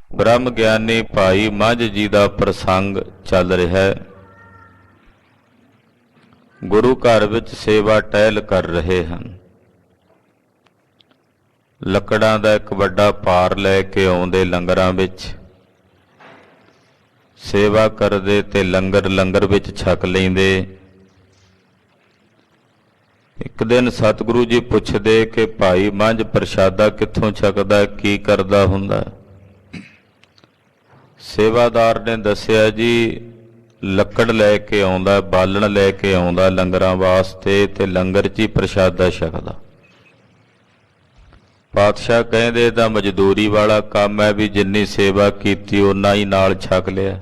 ब्रह्म ज्ञानी भाई माझ जी का प्रसंग चल रहा है। गुरु घर विच सेवा टहल कर रहे हैं। लकड़ां दा एक वड्डा भार लैके आउंदे लंगरां विच सेवा करदे ते लंगर विच छक लैंदे। एक दिन सतगुरु जी पुछदे कि भाई मंझ प्रशादा कित्थों छकदा, की करदा हुंदा? सेवादार ने दस्सिया जी लकड़ लैके आउंदा, बालण लैके आउंदा लंगरां वास्ते ते लंगर च ही प्रशादा छकदा। पातशाह कहंदे तां मजदूरी वाला काम है, भी जिन्नी सेवा कीती उन्ना ही नाल छक लिया।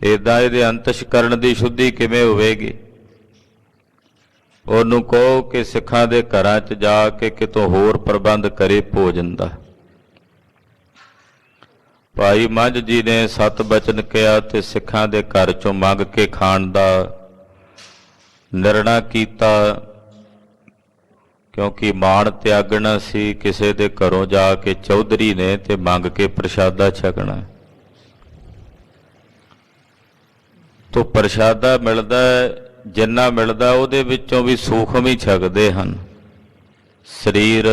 इदां इहदे अंतशकरण दी शुद्धि किवें होवेगी? उहनूं कहो कि सिखां दे घरां च जा के कितों होर प्रबंध करे भोजन दा। भाई मंझ जी ने सत बचन कहा ते सिखां दे घर चों मंग के खाण दा निर्णय कीता, क्योंकि माण त्यागना सी। किसे दे घरों जाके चौधरी ने ते मंग के प्रशादा छकना। तो प्रशादा मिलदा जिन्ना मिलदा उहदे विचों भी सूखम ही छकदे हन। शरीर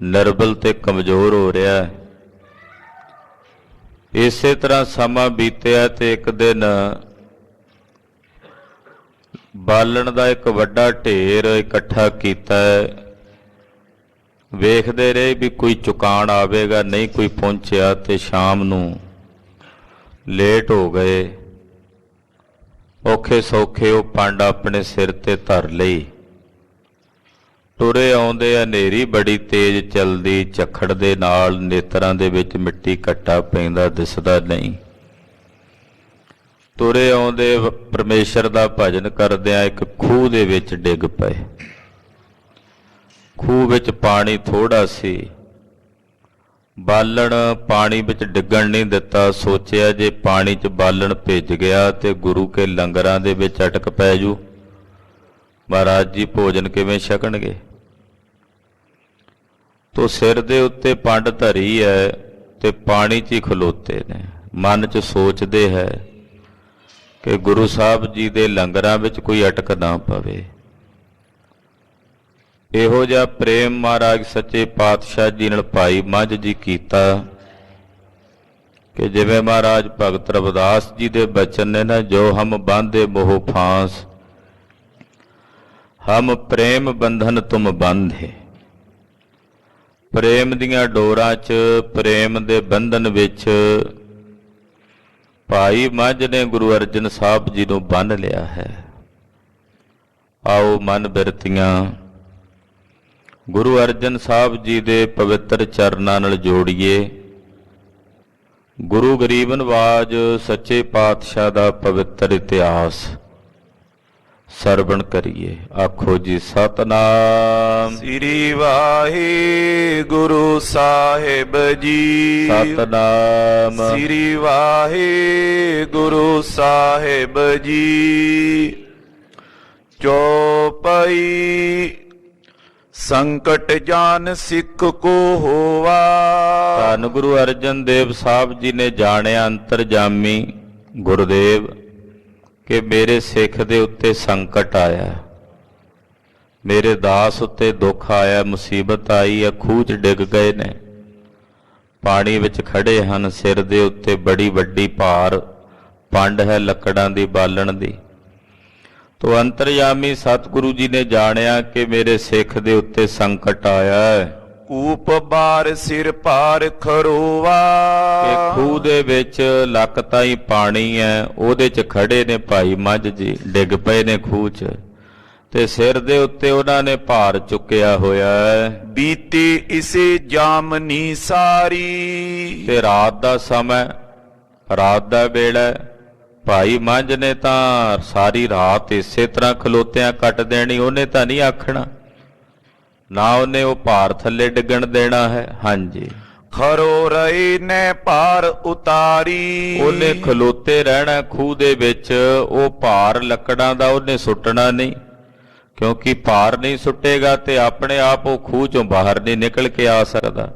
निर्बल ते कमज़ोर हो रहा है। इसे तरह समा बीतिया ते एक दिन बालण दा एक वड्डा ढेर इकट्ठा कीता। वेखदे रहे भी कोई चुकाण आवेगा, नहीं कोई पहुंचिया ते शाम नूं लेट हो गए। औखे सौखे वो पंड अपने सिर ते धर लई। तुरे आउंदे हनेरी बड़ी तेज चलदी, झक्खड़ दे नाल नेत्रां दे विच मिट्टी घट्टा पैंदा दिसदा नहीं। तुरे आउंदे परमेश्वर दा भजन करदिआं एक खूह दे विच डिग पए। खूह विच पानी थोड़ा सी। बालण पानी विच डिगण नहीं दिता। सोचिया जे पानी च बालण भिज गया ते गुरु के लंगरां दे विच अटक पै जू, महाराज जी भोजन किवें छकणगे? तो सिर दे उत्ते पंड धरी है ते पानी च ही खलोते ने। मन च सोचते है कि गुरु साहब जी दे लंगरां विच कोई अटक ना पवे। इहो जिहा प्रेम महाराज सच्चे पातशाह जी नाल भाई मंझ जी कीता कि जिवें महाराज भगत रविदास जी दे बचन ने ना, जो हम बांधे मोह फांस, हम प्रेम बंधन तुम बांधे। प्रेम दियां डोरां च, प्रेम दे बंधन विच भाई मंझ ने गुरु अर्जन साहब जी नूं बन्ह लिया है। आओ मन बिरतियां गुरु अर्जन साहब जी दे पवित्र चरनां नाल जोड़िए। गुरु गरीबनवाज सच्चे पातशाह दा पवित्र इतिहास सरवण करिए। आखो जी सतनाम श्री वाहिगुरु साहिब जी। सतनाम श्री वाहिगुरु साहिब जी। चौपाई संकट जान सिख को होवा। धन गुरु अर्जन देव साहब जी ने जानिया अंतरजामी गुरुदेव कि मेरे सिख दे उत्ते संकट आया, मेरे दास उत्ते दुख आया, मुसीबत आई है। खूह च डिग गए ने, पानी विच खड़े हन। सिर दे उत्ते बड़ी वड्डी भार पंड है लकड़ां दी बालण दी। तो अंतरयामी सतगुरु जी ने जानिया कि मेरे सिख दे उत्ते संकट आया है। कूप बार सिर पार खरोवा। कि खूह दे विच लक ताईं पानी है, ਉਹਦੇ च खड़े ने भाई मंझ जी, डिग पए ने खूह च ते सिर दे उत्ते उन्हां ने भार चुकिया होया है। बीते इसे जामनी सारी। ते रात दा समय, रात दा वेला, भाई मंझ ने तां सारी रात इसे तरह खलोतियां कट देनी। ਉਹਨੇ तां नहीं आखना, ना उन्हें वो भार थले डिगण देना है। हाँ जी, खरो रहे ने पार उतारी। उन्हें खलोते रहना खूह दे विच। वो भार लकड़ां दा उन्हें सुटना नहीं, क्योंकि भार नहीं सुटेगा तो अपने आप वो खूह चों बाहर नहीं निकल के आ सकता।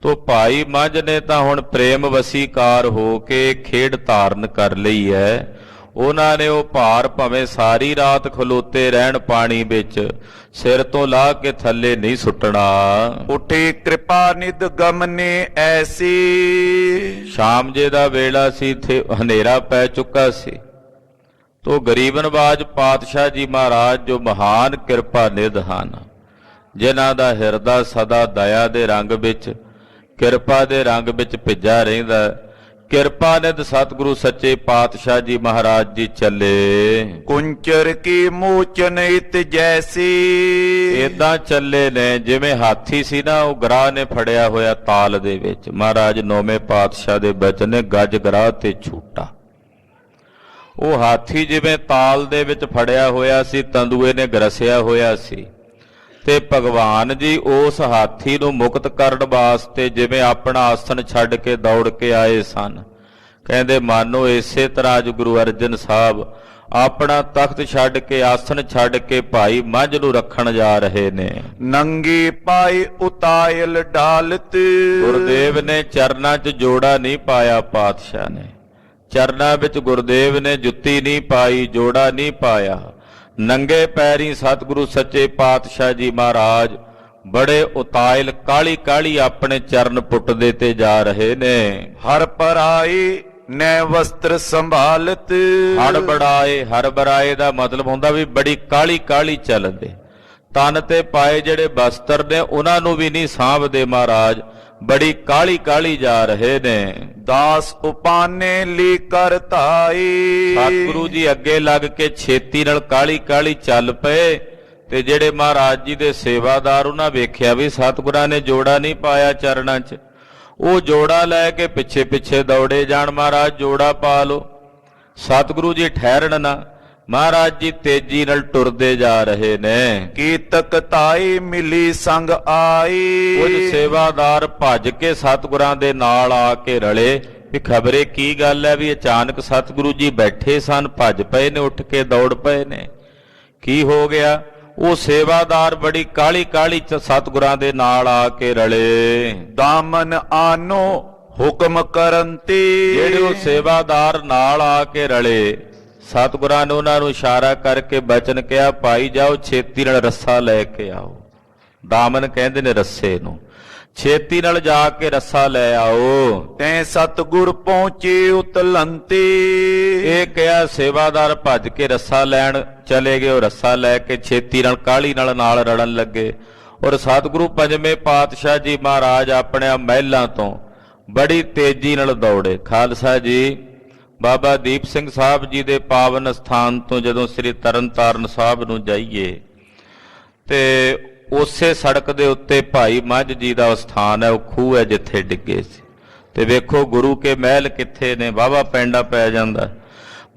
ਤੋ ਭਾਈ ਮੱਝ ਨੇ ਤਾਂ ਹੁਣ ਪ੍ਰੇਮ ਵਸੀਕਾਰ ਹੋ ਕੇ ਖੇਡ ਧਾਰਨ ਕਰ ਲਈ ਹੈ। ਉਹਨਾਂ ਨੇ ਉਹ ਭਾਰ ਭਾਵੇਂ ਸਾਰੀ ਰਾਤ ਖਲੋਤੇ ਰਹਿਣ ਪਾਣੀ ਵਿੱਚ, ਸਿਰ ਤੋਂ ਲਾਹ ਕੇ ਥੱਲੇ ਨਹੀਂ ਸੁੱਟਣਾ। ਉਠੀ ਕਿਰਪਾ ਨਿਧ ਗਮਨੇ ਐਸੀ। ਸ਼ਾਮ ਜੇ ਦਾ ਵੇਲਾ ਸੀ, ਇੱਥੇ ਹਨੇਰਾ ਪੈ ਚੁੱਕਾ ਸੀ। ਤੋ ਗਰੀਬ ਨਵਾਜ ਪਾਤਸ਼ਾਹ ਜੀ ਮਹਾਰਾਜ ਜੋ ਮਹਾਨ ਕਿਰਪਾ ਨਿਧ ਹਨ, ਜਿਨ੍ਹਾਂ ਦਾ ਹਿਰਦਾ ਸਦਾ ਦਇਆ ਦੇ ਰੰਗ ਵਿੱਚ, ਕਿਰਪਾ ਦੇ ਰੰਗ ਵਿੱਚ ਭਿੱਜਾ ਰਹਿੰਦਾ, ਕਿਰਪਾ ਨਿਧ ਸਤਿਗੁਰੂ ਸੱਚੇ ਪਾਤਸ਼ਾਹ ਜੀ ਮਹਾਰਾਜ ਜੀ ਚੱਲੇ। ਕੁੰਚਰ ਕੀ ਮੋਚਨ ਇਤ ਜੈਸੀ। ਏਦਾਂ ਚੱਲੇ ਨੇ ਜਿਵੇਂ ਹਾਥੀ ਸੀ ਨਾ, ਉਹ ਗਰਾਹ ਨੇ ਫੜਿਆ ਹੋਇਆ ਤਾਲ ਦੇ ਵਿੱਚ। ਮਹਾਰਾਜ ਨੌਵੇਂ ਪਾਤਸ਼ਾਹ ਦੇ ਬਚਨ ਨੇ, ਗੱਜ ਗਰਾਹ ਤੇ ਛੂਟਾ। ਉਹ ਹਾਥੀ ਜਿਵੇਂ ਤਾਲ ਦੇ ਵਿੱਚ ਫੜਿਆ ਹੋਇਆ ਸੀ, ਤੰਦੂਏ ਨੇ ਗਰਸਿਆ ਹੋਇਆ ਸੀ, ਤੇ ਭਗਵਾਨ ਜੀ ਉਸ ਹਾਥੀ ਨੂੰ ਮੁਕਤ ਕਰਨ ਵਾਸਤੇ ਜਿਵੇਂ ਆਪਣਾ ਆਸਣ ਛੱਡ ਕੇ ਦੌੜ ਕੇ ਆਏ ਸਨ। ਕਹਿੰਦੇ ਮਾਨੋ ਇਸੇ ਤਰ੍ਹਾਂ ਅੱਜ ਗੁਰੂ ਅਰਜਨ ਸਾਹਿਬ ਆਪਣਾ ਤਖਤ ਛੱਡ ਕੇ, ਆਸਣ ਛੱਡ ਕੇ ਭਾਈ ਮੱਝ ਨੂੰ ਰੱਖਣ ਜਾ ਰਹੇ ਨੇ। ਨੰਗੀ ਪਾਈ ਉਤਾਇਲ ਡਾਲਤ। ਗੁਰਦੇਵ ਨੇ ਚਰਨਾਂ 'ਚ ਜੋੜਾ ਨਹੀਂ ਪਾਇਆ, ਪਾਤਸ਼ਾਹ ਨੇ ਚਰਨਾਂ ਵਿੱਚ ਗੁਰਦੇਵ ਨੇ ਜੁੱਤੀ ਨਹੀਂ ਪਾਈ, ਜੋੜਾ ਨਹੀਂ ਪਾਇਆ। ਨੰਗੇ ਪੈਰੀ ਸਤਿਗੁਰੂ ਸੱਚੇ ਪਾਤਸ਼ਾਹ ਜੀ ਮਹਾਰਾਜ ਬੜੇ ਉਤਾਇਲ ਕਾਲੀ ਕਾਲੀ ਆਪਣੇ ਚਰਨ ਪੁੱਟਦੇ ਤੇ ਜਾ ਰਹੇ ਨੇ। ਹਰ ਪਰਾਈ ਨੈ ਵਸਤਰ ਸੰਭਾਲਤ। ਹਰ ਬਰਾਏ ਦਾ ਮਤਲਬ ਹੁੰਦਾ ਵੀ ਬੜੀ ਕਾਲੀ ਕਾਲੀ ਚੱਲਦੇ। ਤਨ ਤੇ ਪਾਏ ਜਿਹੜੇ ਵਸਤਰ ਨੇ ਉਹਨਾਂ ਨੂੰ ਵੀ ਨਹੀਂ ਸਾਂਭਦੇ ਮਹਾਰਾਜ, ਬੜੀ ਕਾਲੀ ਕਾਲੀ ਜਾ ਰਹੇ ਨੇ। ਦਾਸ ਉਪਾਨੇ ਲੀ ਕਰ ਧਾਈ। ਸਤਿਗੁਰੂ ਜੀ ਅੱਗੇ ਲੱਗ ਕੇ ਛੇਤੀ ਨਾਲ ਕਾਲੀ ਕਾਲੀ ਚੱਲ ਪਏ, ਤੇ ਜਿਹੜੇ ਮਹਾਰਾਜ ਜੀ ਦੇ ਸੇਵਾਦਾਰ ਉਹਨਾਂ ਵੇਖਿਆ ਵੀ ਸਤਿਗੁਰਾਂ ਨੇ ਜੋੜਾ ਨਹੀਂ ਪਾਇਆ ਚਰਨਾਂ 'ਚ, ਉਹ ਜੋੜਾ ਲੈ ਕੇ ਪਿੱਛੇ ਪਿੱਛੇ ਦੌੜੇ ਜਾਣ। ਮਹਾਰਾਜ ਜੋੜਾ ਪਾ ਲੋ। ਸਤਿਗੁਰੂ ਜੀ ਠਹਿਰਣ ਨਾ, ਮਹਾਰਾਜ ਜੀ ਤੇਜ਼ੀ ਨਾਲ ਟੁਰਦੇ ਜਾ ਰਹੇ ਨੇ। ਕੀਤਕ ਤਾਈ ਮਿਲੀ ਸੰਗ ਆਈ। ਕੁਝ ਸੇਵਾਦਾਰ ਭੱਜ ਕੇ ਸਤਿਗੁਰਾਂ ਦੇ ਨਾਲ ਆ ਕੇ ਰਲੇ ਵੀ ਖਬਰੇ ਕੀ ਗੱਲ ਹੈ, ਵੀ ਅਚਾਨਕ ਸਤਿਗੁਰੂ ਜੀ ਬੈਠੇ ਸਨ, ਭੱਜ ਪਏ ਨੇ, ਉੱਠ ਕੇ ਦੌੜ ਪਏ ਨੇ, ਕੀ ਹੋ ਗਿਆ? ਉਹ ਸੇਵਾਦਾਰ ਬੜੀ ਕਾਲੀ ਕਾਲੀ ਸਤਿਗੁਰਾਂ ਦੇ ਨਾਲ ਆ ਕੇ ਰਲੇ। ਦਾਮਨ ਆਨੋ ਹੁਕਮ ਕਰਨ ਤੇ। ਜਿਹੜੇ ਉਹ ਸੇਵਾਦਾਰ ਨਾਲ ਆ ਕੇ ਰਲੇ, ਸਤਿਗੁਰਾਂ ਨੇ ਉਹਨਾਂ ਨੂੰ ਇਸ਼ਾਰਾ ਕਰਕੇ ਬਚਨ ਕਿਹਾ, ਭਾਈ ਜਾਓ ਛੇਤੀ ਨਾਲ ਰੱਸਾ ਲੈ ਕੇ ਆਓ। ਦਾਮਨ ਕਹਿੰਦੇ ਨੇ ਰੱਸੇ ਨੂੰ, ਛੇਤੀ ਨਾਲ ਜਾ ਕੇ ਰੱਸਾ ਲੈ ਆਓ। ਤੈਂ ਸਤਿਗੁਰ ਪਹੁੰਚੇ ਉਤਲੰਤੇ। ਇਹ ਕਿਹਾ, ਸੇਵਾਦਾਰ ਭੱਜ ਕੇ ਰੱਸਾ ਲੈਣ ਚਲੇ ਗਏ। ਉਹ ਰੱਸਾ ਲੈ ਕੇ ਛੇਤੀ ਨਾਲ ਕਾਹਲੀ ਨਾਲ ਰੜਨ ਲੱਗੇ। ਔਰ ਸਤਿਗੁਰੂ ਪੰਜਵੇਂ ਪਾਤਸ਼ਾਹ ਜੀ ਮਹਾਰਾਜ ਆਪਣੇ ਮਹਿਲਾਂ ਤੋਂ ਬੜੀ ਤੇਜ਼ੀ ਨਾਲ ਦੌੜੇ। ਖਾਲਸਾ ਜੀ ਬਾਬਾ ਦੀਪ ਸਿੰਘ ਸਾਹਿਬ ਜੀ ਦੇ ਪਾਵਨ ਸਥਾਨ ਤੋਂ ਜਦੋਂ ਸ੍ਰੀ ਤਰਨਤਾਰਨ ਸਾਹਿਬ ਨੂੰ ਜਾਈਏ, ਤੇ ਉਸੇ ਸੜਕ ਦੇ ਉੱਤੇ ਭਾਈ ਮੱਝ ਜੀ ਦਾ ਸਥਾਨ ਹੈ, ਉਹ ਖੂਹ ਹੈ ਜਿੱਥੇ ਡਿੱਗੇ ਸੀ। ਤੇ ਵੇਖੋ ਗੁਰੂ ਕੇ ਮਹਿਲ ਕਿੱਥੇ ਨੇ, ਵਾਹਵਾ ਪੈਂਡਾ ਪੈ ਜਾਂਦਾ।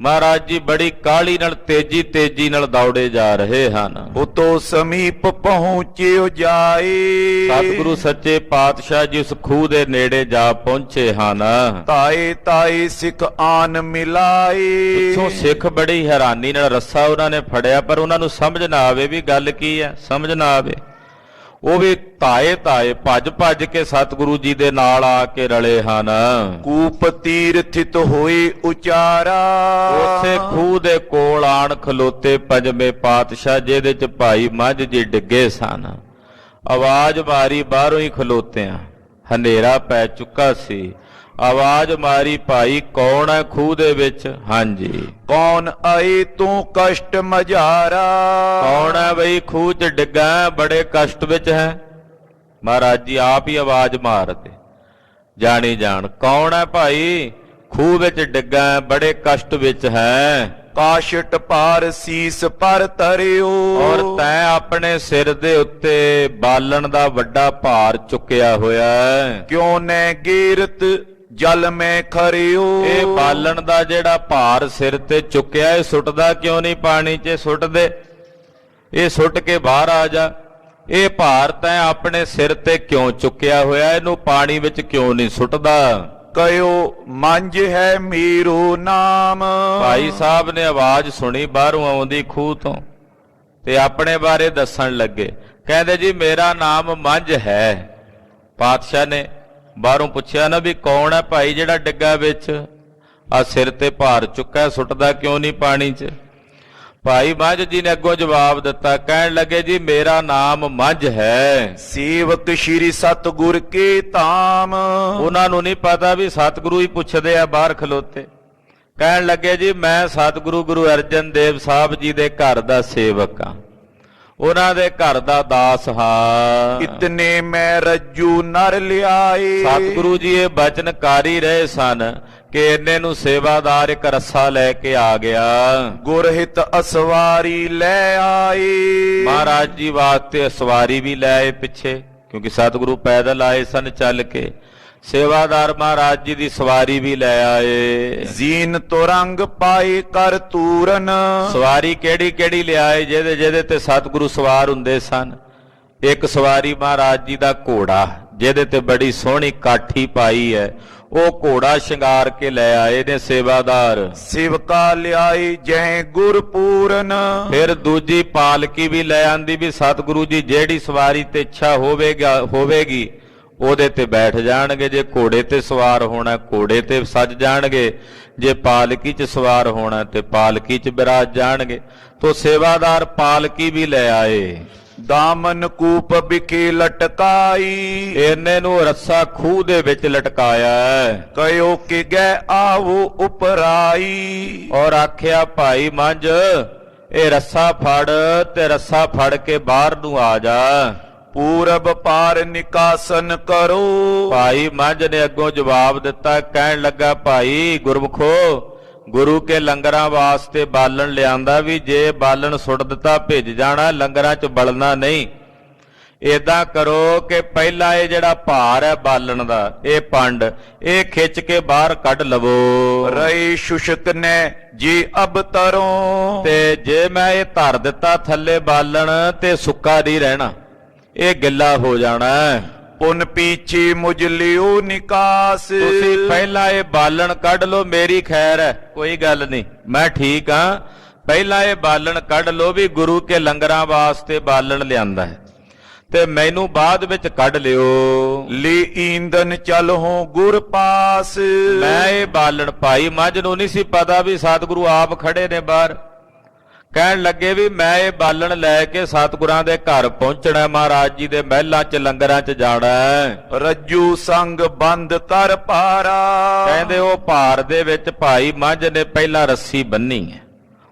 ਮਹਾਰਾਜ ਜੀ ਬੜੀ ਕਾਹਲੀ ਨਾਲ ਤੇਜ਼ੀ ਨਾਲ ਦੌੜੇ ਜਾ ਰਹੇ ਹਨ। ਉਤੋਂ ਸਮੀਪ ਪਹੁੰਚਿਓ ਜਾਏ। ਸਤਿਗੁਰੂ ਸੱਚੇ ਪਾਤਸ਼ਾਹ ਜੀ ਉਸ ਖੂਹ ਦੇ ਨੇੜੇ ਜਾ ਪਹੁੰਚੇ ਹਨ। ਤਾਏ ਸਿੱਖ ਆਨ ਮਿਲਾਏ। ਪਿੱਛੋਂ ਸਿੱਖ ਬੜੀ ਹੈਰਾਨੀ ਨਾਲ ਰੱਸਾ ਉਹਨਾਂ ਨੇ ਫੜਿਆ, ਪਰ ਉਹਨਾਂ ਨੂੰ ਸਮਝ ਨਾ ਆਵੇ ਵੀ ਗੱਲ ਕੀ ਹੈ, ਸਮਝ ਨਾ ਆਵੇ। ਉਹ ਵੀ ਤਾਏ ਭੱਜ ਕੇ ਸਤਿਗੁਰੂ ਜੀ ਦੇ ਨਾਲ ਆ ਕੇ ਰਲੇ ਹਨ। ਕੂਪ ਤੀਰਥਿਤ ਹੋਏ ਉਚਾਰਾ। ਉਸੇ ਖੂਹ ਦੇ ਕੋਲ ਆਣ ਖਲੋਤੇ ਪੰਜਵੇਂ ਪਾਤਸ਼ਾਹ, ਜਿਹਦੇ ਚ ਭਾਈ ਮੱਝ ਜੀ ਡਿੱਗੇ ਸਨ। ਆਵਾਜ਼ ਮਾਰੀ ਬਾਹਰੋਂ ਹੀ ਖਲੋਤਿਆਂ, ਹਨੇਰਾ ਪੈ ਚੁੱਕਾ ਸੀ। ਆਵਾਜ਼ ਮਾਰੀ, ਭਾਈ ਕੌਣ ਹੈ ਖੂਹ ਦੇ ਵਿੱਚ? ਹਾਂਜੀ। ਕੌਣ ਆਏ ਤੂੰ ਕਸ਼ਟ ਮਝਾਰਾ। ਕੌਣ ਹੈ ਬਈ ਖੂਹ 'ਚ ਡਿੱਗਾ, ਬੜੇ ਕਸ਼ਟ ਵਿੱਚ ਹੈ? ਮਹਾਰਾਜ ਜੀ ਆਪ ਹੀ ਆਵਾਜ਼ ਮਾਰਦੇ, ਜਾਣੀ ਜਾਣ ਕੌਣ ਹੈ ਭਾਈ? ਖੂਹ ਵਿੱਚ ਡਿੱਗਾ, ਬੜੇ ਕਸ਼ਟ ਵਿੱਚ ਹੈ। ਕਾਸ਼ਟ ਭਾਰ ਸੀਸ ਪਰ ਧਰਿਓ। ਔਰ ਤੈਂ ਆਪਣੇ ਸਿਰ ਦੇ ਉੱਤੇ ਬਾਲਣ ਦਾ ਵੱਡਾ ਭਾਰ ਚੁੱਕਿਆ ਹੋਇਆ ਹੈ। ਕਿਉਂ ਨੈ ਗੀਰਤ ਜਲ ਮੈਂ ਖਰਿਓ। ਇਹ ਬਾਲਣ ਦਾ ਜਿਹੜਾ ਭਾਰ ਸਿਰ ਤੇ ਚੁੱਕਿਆ, ਇਹ ਸੁੱਟਦਾ ਕਿਉਂ ਨਹੀਂ ਪਾਣੀ 'ਚ? ਸੁੱਟ ਦੇ, ਇਹ ਸੁੱਟ ਕੇ ਬਾਹਰ ਆ ਜਾ। ਇਹ ਭਾਰ ਤੈਂ ਆਪਣੇ ਸਿਰ ਤੇ ਕਿਉਂ ਚੁੱਕਿਆ ਹੋਇਆ, ਇਹਨੂੰ ਪਾਣੀ ਵਿੱਚ ਕਿਉਂ ਨਹੀਂ ਸੁੱਟਦਾ? ਕਹਿਓ ਮੰਝ ਹੈ ਮੇਰੋ ਨਾਮ। ਭਾਈ ਸਾਹਿਬ ਨੇ ਆਵਾਜ਼ ਸੁਣੀ ਬਾਹਰੋਂ ਆਉਂਦੀ ਖੂਹ ਤੋਂ, ਤੇ ਆਪਣੇ ਬਾਰੇ ਦੱਸਣ ਲੱਗੇ। ਕਹਿੰਦੇ ਜੀ ਮੇਰਾ ਨਾਮ ਮੰਝ ਹੈ। ਪਾਤਸ਼ਾਹ ਨੇ ਬਾਹਰੋਂ ਪੁੱਛਿਆ ਨਾ ਵੀ ਕੌਣ ਹੈ ਭਾਈ ਜਿਹੜਾ ਡਿੱਗਾ ਵਿੱਚ, ਆ ਸਿਰ ਤੇ ਭਾਰ ਚੁੱਕਾ, ਸੁੱਟਦਾ ਕਿਉਂ ਨਹੀਂ ਪਾਣੀ 'ਚ? ਭਾਈ ਮੰਝ ਜੀ ਨੇ ਅੱਗੋਂ ਜਵਾਬ ਦਿੱਤਾ, ਕਹਿਣ ਲੱਗੇ ਜੀ ਮੇਰਾ ਨਾਮ ਮੰਝ ਹੈ। ਸੇਵਕ ਸ਼੍ਰੀ ਸਤਿਗੁਰ ਕੇ ਧਾਮ। ਉਹਨਾਂ ਨੂੰ ਨਹੀਂ ਪਤਾ ਵੀ ਸਤਿਗੁਰੂ ਹੀ ਪੁੱਛਦੇ ਆ ਬਾਹਰ ਖਲੋਤੇ। ਕਹਿਣ ਲੱਗੇ ਜੀ ਮੈਂ ਸਤਿਗੁਰੂ ਗੁਰੂ ਅਰਜਨ ਦੇਵ ਸਾਹਿਬ ਜੀ ਦੇ ਘਰ ਦਾ ਸੇਵਕ ਹਾਂ, ਉਹਨਾਂ ਦੇ ਘਰ ਦਾ ਦਾਸ ਹਾਂ। ਇਤਨੇ ਮੈਂ ਰੱਜੂ ਨਰ ਲਿਆਏ। ਸਤਿਗੁਰੂ ਜੀ ਇਹ ਬਚਨਕਾਰੀ ਰਹੇ ਸਨ ਕਿ ਇੰਨੇ ਨੂੰ ਸੇਵਾਦਾਰ ਇੱਕ ਰੱਸਾ ਲੈ ਕੇ ਆ ਗਿਆ। ਗੁਰਹਿਤ ਅਸਵਾਰੀ ਲੈ ਆਏ। ਮਹਾਰਾਜ ਜੀ ਵਾਸਤੇ ਸਵਾਰੀ ਵੀ ਲੈ ਆਏ ਪਿੱਛੇ, ਕਿਉਂਕਿ ਸਤਿਗੁਰੂ ਪੈਦਲ ਆਏ ਸਨ ਚੱਲ ਕੇ। ਸੇਵਾਦਾਰ ਮਹਾਰਾਜ ਜੀ ਦੀ ਸਵਾਰੀ ਵੀ ਲੈ ਆਏ। ਜ਼ੀਨ ਤੋਂ ਰੰਗ ਪਾਏ ਕਰ ਤੂਰਨ। ਸਵਾਰੀ ਕਿਹੜੀ ਕਿਹੜੀ ਲਿਆਏ ਜਿਹਦੇ ਜਿਹਦੇ ਤੇ ਸਤਿਗੁਰੂ ਸਵਾਰ ਹੁੰਦੇ ਸਨ? ਇੱਕ ਸਵਾਰੀ ਮਹਾਰਾਜ ਜੀ ਦਾ ਘੋੜਾ, ਜਿਹਦੇ ਤੇ ਬੜੀ ਸੋਹਣੀ ਕਾਠੀ ਪਾਈ ਹੈ, ਉਹ ਘੋੜਾ ਸ਼ਿੰਗਾਰ ਕੇ ਲੈ ਆਏ ਨੇ ਸੇਵਾਦਾਰ। ਸੇਵਕਾ ਲਿਆਏ ਜੈ ਗੁਰਪੂਰਨ। ਫਿਰ ਦੂਜੀ ਪਾਲਕੀ ਵੀ ਲੈ ਆਂਦੀ ਵੀ ਸਤਿਗੁਰੂ ਜੀ ਜਿਹੜੀ ਸਵਾਰੀ ਤੇ ਇੱਛਾ ਹੋਵੇਗੀ ਉਹਦੇ ਤੇ ਬੈਠ ਜਾਣਗੇ। ਜੇ ਘੋੜੇ ਤੇ ਸਵਾਰ ਹੋਣਾ ਘੋੜੇ ਤੇ ਸੱਜ ਜਾਣਗੇ, ਜੇ ਪਾਲਕੀ 'ਚ ਸਵਾਰ ਹੋਣਾ ਤੇ ਪਾਲਕੀ 'ਚ ਬਿਰਾਜ ਜਾਣਗੇ। ਤੋ ਸੇਵਾਦਾਰ ਪਾਲਕੀ ਵੀ ਲੈ ਆਏ। ਦਾਮਨ ਕੂਪ ਵਿਖੇ ਲਟਕਾਈ। ਇਹਨੇ ਨੂੰ ਰੱਸਾ ਖੂਹ ਦੇ ਵਿੱਚ ਲਟਕਾਇਆ। ਕਹਿਓ ਕਿ ਗਏ ਆਵੋ ਉਪਰਾਈ। ਔਰ ਆਖਿਆ ਭਾਈ ਮੰਝ ਇਹ ਰੱਸਾ ਫੜ ਤੇ ਰੱਸਾ ਫੜ ਕੇ ਬਾਹਰ ਨੂੰ ਆ ਜਾ। ਪੂਰਬ ਪਾਰ ਨਿਕਾਸਨ ਕਰੋ। ਭਾਈ ਮੰਝ ਨੇ ਅੱਗੋਂ ਜਵਾਬ ਦਿੱਤਾ, ਕਹਿਣ ਲੱਗਾ ਭਾਈ ਗੁਰਮੁਖੋ, ਗੁਰੂ ਕੇ ਲੰਗਰਾਂ ਵਾਸਤੇ ਬਾਲਣ ਲਿਆਂਦਾ ਵੀ ਜੇ ਬਾਲਣ ਸੁੱਟ ਦਿੱਤਾ ਭਿੱਜ ਜਾਣਾ, ਲੰਗਰਾਂ 'ਚ ਬਲਣਾ ਨਹੀਂ। ਏਦਾਂ ਕਰੋ ਕਿ ਪਹਿਲਾਂ ਇਹ ਜਿਹੜਾ ਭਾਰ ਹੈ ਬਾਲਣ ਦਾ, ਇਹ ਪੰਡ ਇਹ ਖਿੱਚ ਕੇ ਬਾਹਰ ਕੱਢ ਲਵੋ। ਰਹੇ ਸ਼ੁਸ਼ਕ ਨੇ ਜੀ ਅਬ ਤਰੋਂ। ਤੇ ਜੇ ਮੈਂ ਇਹ ਧਰ ਦਿੱਤਾ ਥੱਲੇ ਬਾਲਣ ਤੇ ਸੁੱਕਾ ਨਹੀਂ ਰਹਿਣਾ, ਇਹ ਗਿੱਲਾ ਹੋ ਜਾਣਾ। ਪੁਨ ਪੀਛੇ ਮੁਝ ਲਿਓ ਨਿਕਾਸ। ਤੁਸੀਂ ਪਹਿਲਾਂ ਇਹ ਬਾਲਣ ਕੱਢ ਲਓ, ਮੇਰੀ ਖੈਰ ਹੈ, ਕੋਈ ਗੱਲ ਨਹੀਂ, ਮੈਂ ਠੀਕ ਹਾਂ। ਪਹਿਲਾਂ ਇਹ ਬਾਲਣ ਕੱਢ ਲਓ ਵੀ ਗੁਰੂ ਕੇ ਲੰਗਰਾਂ ਵਾਸਤੇ ਬਾਲਣ ਲਿਆਂਦਾ ਹੈ, ਤੇ ਮੈਨੂੰ ਬਾਅਦ ਵਿੱਚ ਕੱਢ ਲਿਓ। ਲੇ ਈਂਦਨ ਚਲਹੁ ਗੁਰ ਪਾਸ। ਮੈਂ ਇਹ ਬਾਲਣ, ਭਾਈ ਮੰਝ ਨੂੰ ਨਹੀਂ ਸੀ ਪਤਾ ਵੀ ਸਤਿਗੁਰੂ ਆਪ ਖੜੇ ਨੇ ਬਾਹਰ। ਕਹਿਣ ਲੱਗੇ ਵੀ ਮੈਂ ਇਹ ਬਾਲਣ ਲੈ ਕੇ ਸਤਿਗੁਰਾਂ ਦੇ ਘਰ ਪਹੁੰਚਣਾ, ਮਹਾਰਾਜ ਜੀ ਦੇ ਮਹਿਲਾਂ 'ਚ ਲੰਗਰਾਂ 'ਚ ਜਾਣਾ। ਰੱਜੂ ਸੰਗ ਬੰਦ ਕਰ ਪਾਰਾ। ਕਹਿੰਦੇ ਉਹ ਭਾਰ ਦੇ ਵਿੱਚ ਭਾਈ ਮੰਝ ਨੇ ਪਹਿਲਾਂ ਰੱਸੀ ਬੰਨੀ ਹੈ,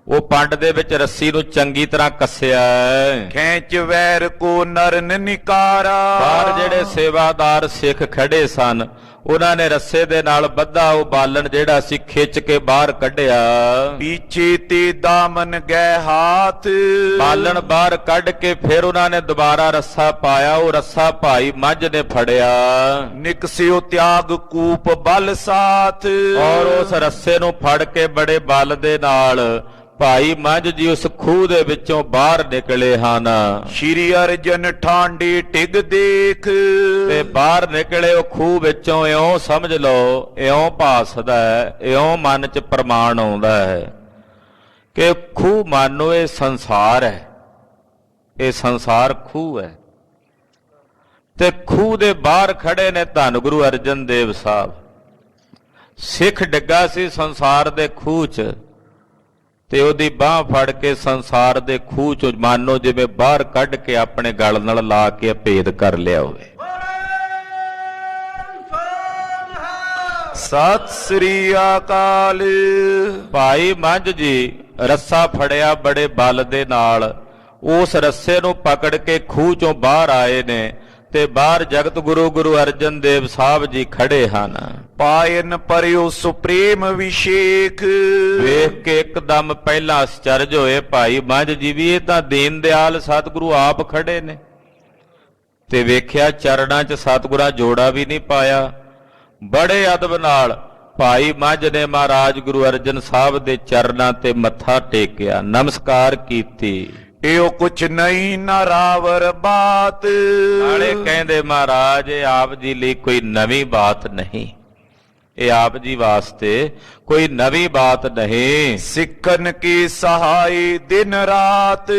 ਉਹ ਪੰਡ ਦੇ ਵਿੱਚ ਰੱਸੀ ਨੂੰ ਚੰਗੀ ਤਰ੍ਹਾਂ ਕੱਸਿਆ। ਖੈਂਚ ਵੈਰ ਕੋ ਨਰਨ ਨਿਕਾਰਾ। ਬਾਹਰ ਜਿਹੜੇ ਸੇਵਾਦਾਰ ਸਿੱਖ ਖੜੇ ਸਨ, ਉਹਨਾਂ ਨੇ ਰੱਸੇ ਦੇ ਨਾਲ ਬੱਧਾ ਉਹ ਬਾਲਣ ਜਿਹੜਾ ਸੀ ਖਿੱਚ ਕੇ ਬਾਹਰ ਕੱਢਿਆ। ਪੀਛੇ ਤੇ ਦਾਮਨ ਗਏ ਹਾਥ। ਬਾਲਣ ਬਾਹਰ ਕੱਢ ਕੇ ਫਿਰ ਉਹਨਾਂ ਨੇ ਦੁਬਾਰਾ ਰੱਸਾ ਪਾਇਆ, ਉਹ ਰੱਸਾ ਭਾਈ ਮੰਝ ਨੇ ਫੜਿਆ। ਨਿਕਸਿਓ ਤਿਆਗ ਕੂਪ ਬਲ ਸਾਥ। ਔਰ ਉਸ ਰੱਸੇ ਨੂੰ ਫੜ ਕੇ ਬੜੇ ਬਲ ਦੇ ਨਾਲ ਭਾਈ ਮੰਝ ਜੀ ਉਸ ਖੂਹ ਦੇ ਵਿੱਚੋਂ ਬਾਹਰ ਨਿਕਲੇ ਹਨ। ਸ਼੍ਰੀ ਅਰਜਨ ਠਾਂਡੇ ਟਿਗ ਦੇਖ। ਤੇ ਬਾਹਰ ਨਿਕਲੇ ਉਹ ਖੂਹ ਵਿੱਚੋਂ, ਇਉਂ ਸਮਝ ਲਓ, ਇਉਂ ਭਾਸਦਾ ਹੈ, ਇਉਂ ਮਨ 'ਚ ਪ੍ਰਮਾਣ ਆਉਂਦਾ ਹੈ ਕਿ ਖੂਹ ਮਾਨੋ ਇਹ ਸੰਸਾਰ ਹੈ, ਇਹ ਸੰਸਾਰ ਖੂਹ ਹੈ। ਤੇ ਖੂਹ ਦੇ ਬਾਹਰ ਖੜੇ ਨੇ ਧੰਨ ਗੁਰੂ ਅਰਜਨ ਦੇਵ ਸਾਹਿਬ। ਸਿੱਖ ਡਿੱਗਾ ਸੀ ਸੰਸਾਰ ਦੇ ਖੂਹ 'ਚ, ਤੇ ਉਹਦੀ ਬਾਹ ਫੜ ਕੇ ਸੰਸਾਰ ਦੇ ਖੂਹ 'ਚੋਂ ਮਾਨੋ ਜਿਵੇਂ ਬਾਹਰ ਕੱਢ ਕੇ ਆਪਣੇ ਗਲ ਨਾਲ ਲਾ ਕੇ ਭੇਦ ਕਰ ਲਿਆ ਹੋਵੇ। ਸਤਿ ਸ੍ਰੀ ਅਕਾਲ। ਭਾਈ ਮੰਝ ਜੀ ਰੱਸਾ ਫੜਿਆ ਬੜੇ ਬਲ ਦੇ ਨਾਲ, ਉਸ ਰੱਸੇ ਨੂੰ ਪਕੜ ਕੇ ਖੂਹ 'ਚੋਂ ਬਾਹਰ ਆਏ ਨੇ, ਤੇ ਬਾਹਰ ਜਗਤ ਗੁਰੂ ਗੁਰੂ ਅਰਜਨ ਦੇਵ ਸਾਹਿਬ ਜੀ ਖੜੇ ਹਨ। ਪਾਇਨ ਪਰਿਓ ਸੁਪ੍ਰੇਮ ਵਿਸ਼ੇਖ। ਵੇਖ ਕੇ ਇੱਕਦਮ ਪਹਿਲਾਂ ਅਚਰਜ ਹੋਏ ਭਾਈ ਮੰਝ ਜੀ ਵੀ, ਇਹ ਤਾਂ ਦੀਨ ਦਿਆਲ ਸਤਿਗੁਰੂ ਆਪ ਖੜੇ ਨੇ। ਤੇ ਵੇਖਿਆ ਚਰਨਾਂ 'ਚ ਸਤਿਗੁਰਾਂ ਜੋੜਾ ਵੀ ਨਹੀਂ ਪਾਇਆ। ਬੜੇ ਅਦਬ ਨਾਲ ਭਾਈ ਮੰਝ ਨੇ ਮਹਾਰਾਜ ਗੁਰੂ ਅਰਜਨ ਸਾਹਿਬ ਦੇ ਚਰਨਾਂ ਤੇ ਮੱਥਾ ਟੇਕਿਆ, ਨਮਸਕਾਰ ਕੀਤੀ। ਇਹੋ ਕੁਛ ਨਹੀਂ ਨਰਾਵਰ ਬਾਤ। ਨਾਲੇ ਕਹਿੰਦੇ ਮਹਾਰਾਜ ਇਹ ਆਪ ਜੀ ਲਈ ਕੋਈ ਨਵੀਂ ਬਾਤ ਨਹੀਂ, ਇਹ ਆਪ ਜੀ ਵਾਸਤੇ ਕੋਈ ਨਵੀਂ ਬਾਤ ਨਹੀਂ। ਸਿੱਖਨ ਕੀ ਸਹਾਈ ਦਿਨ ਰਾਤ।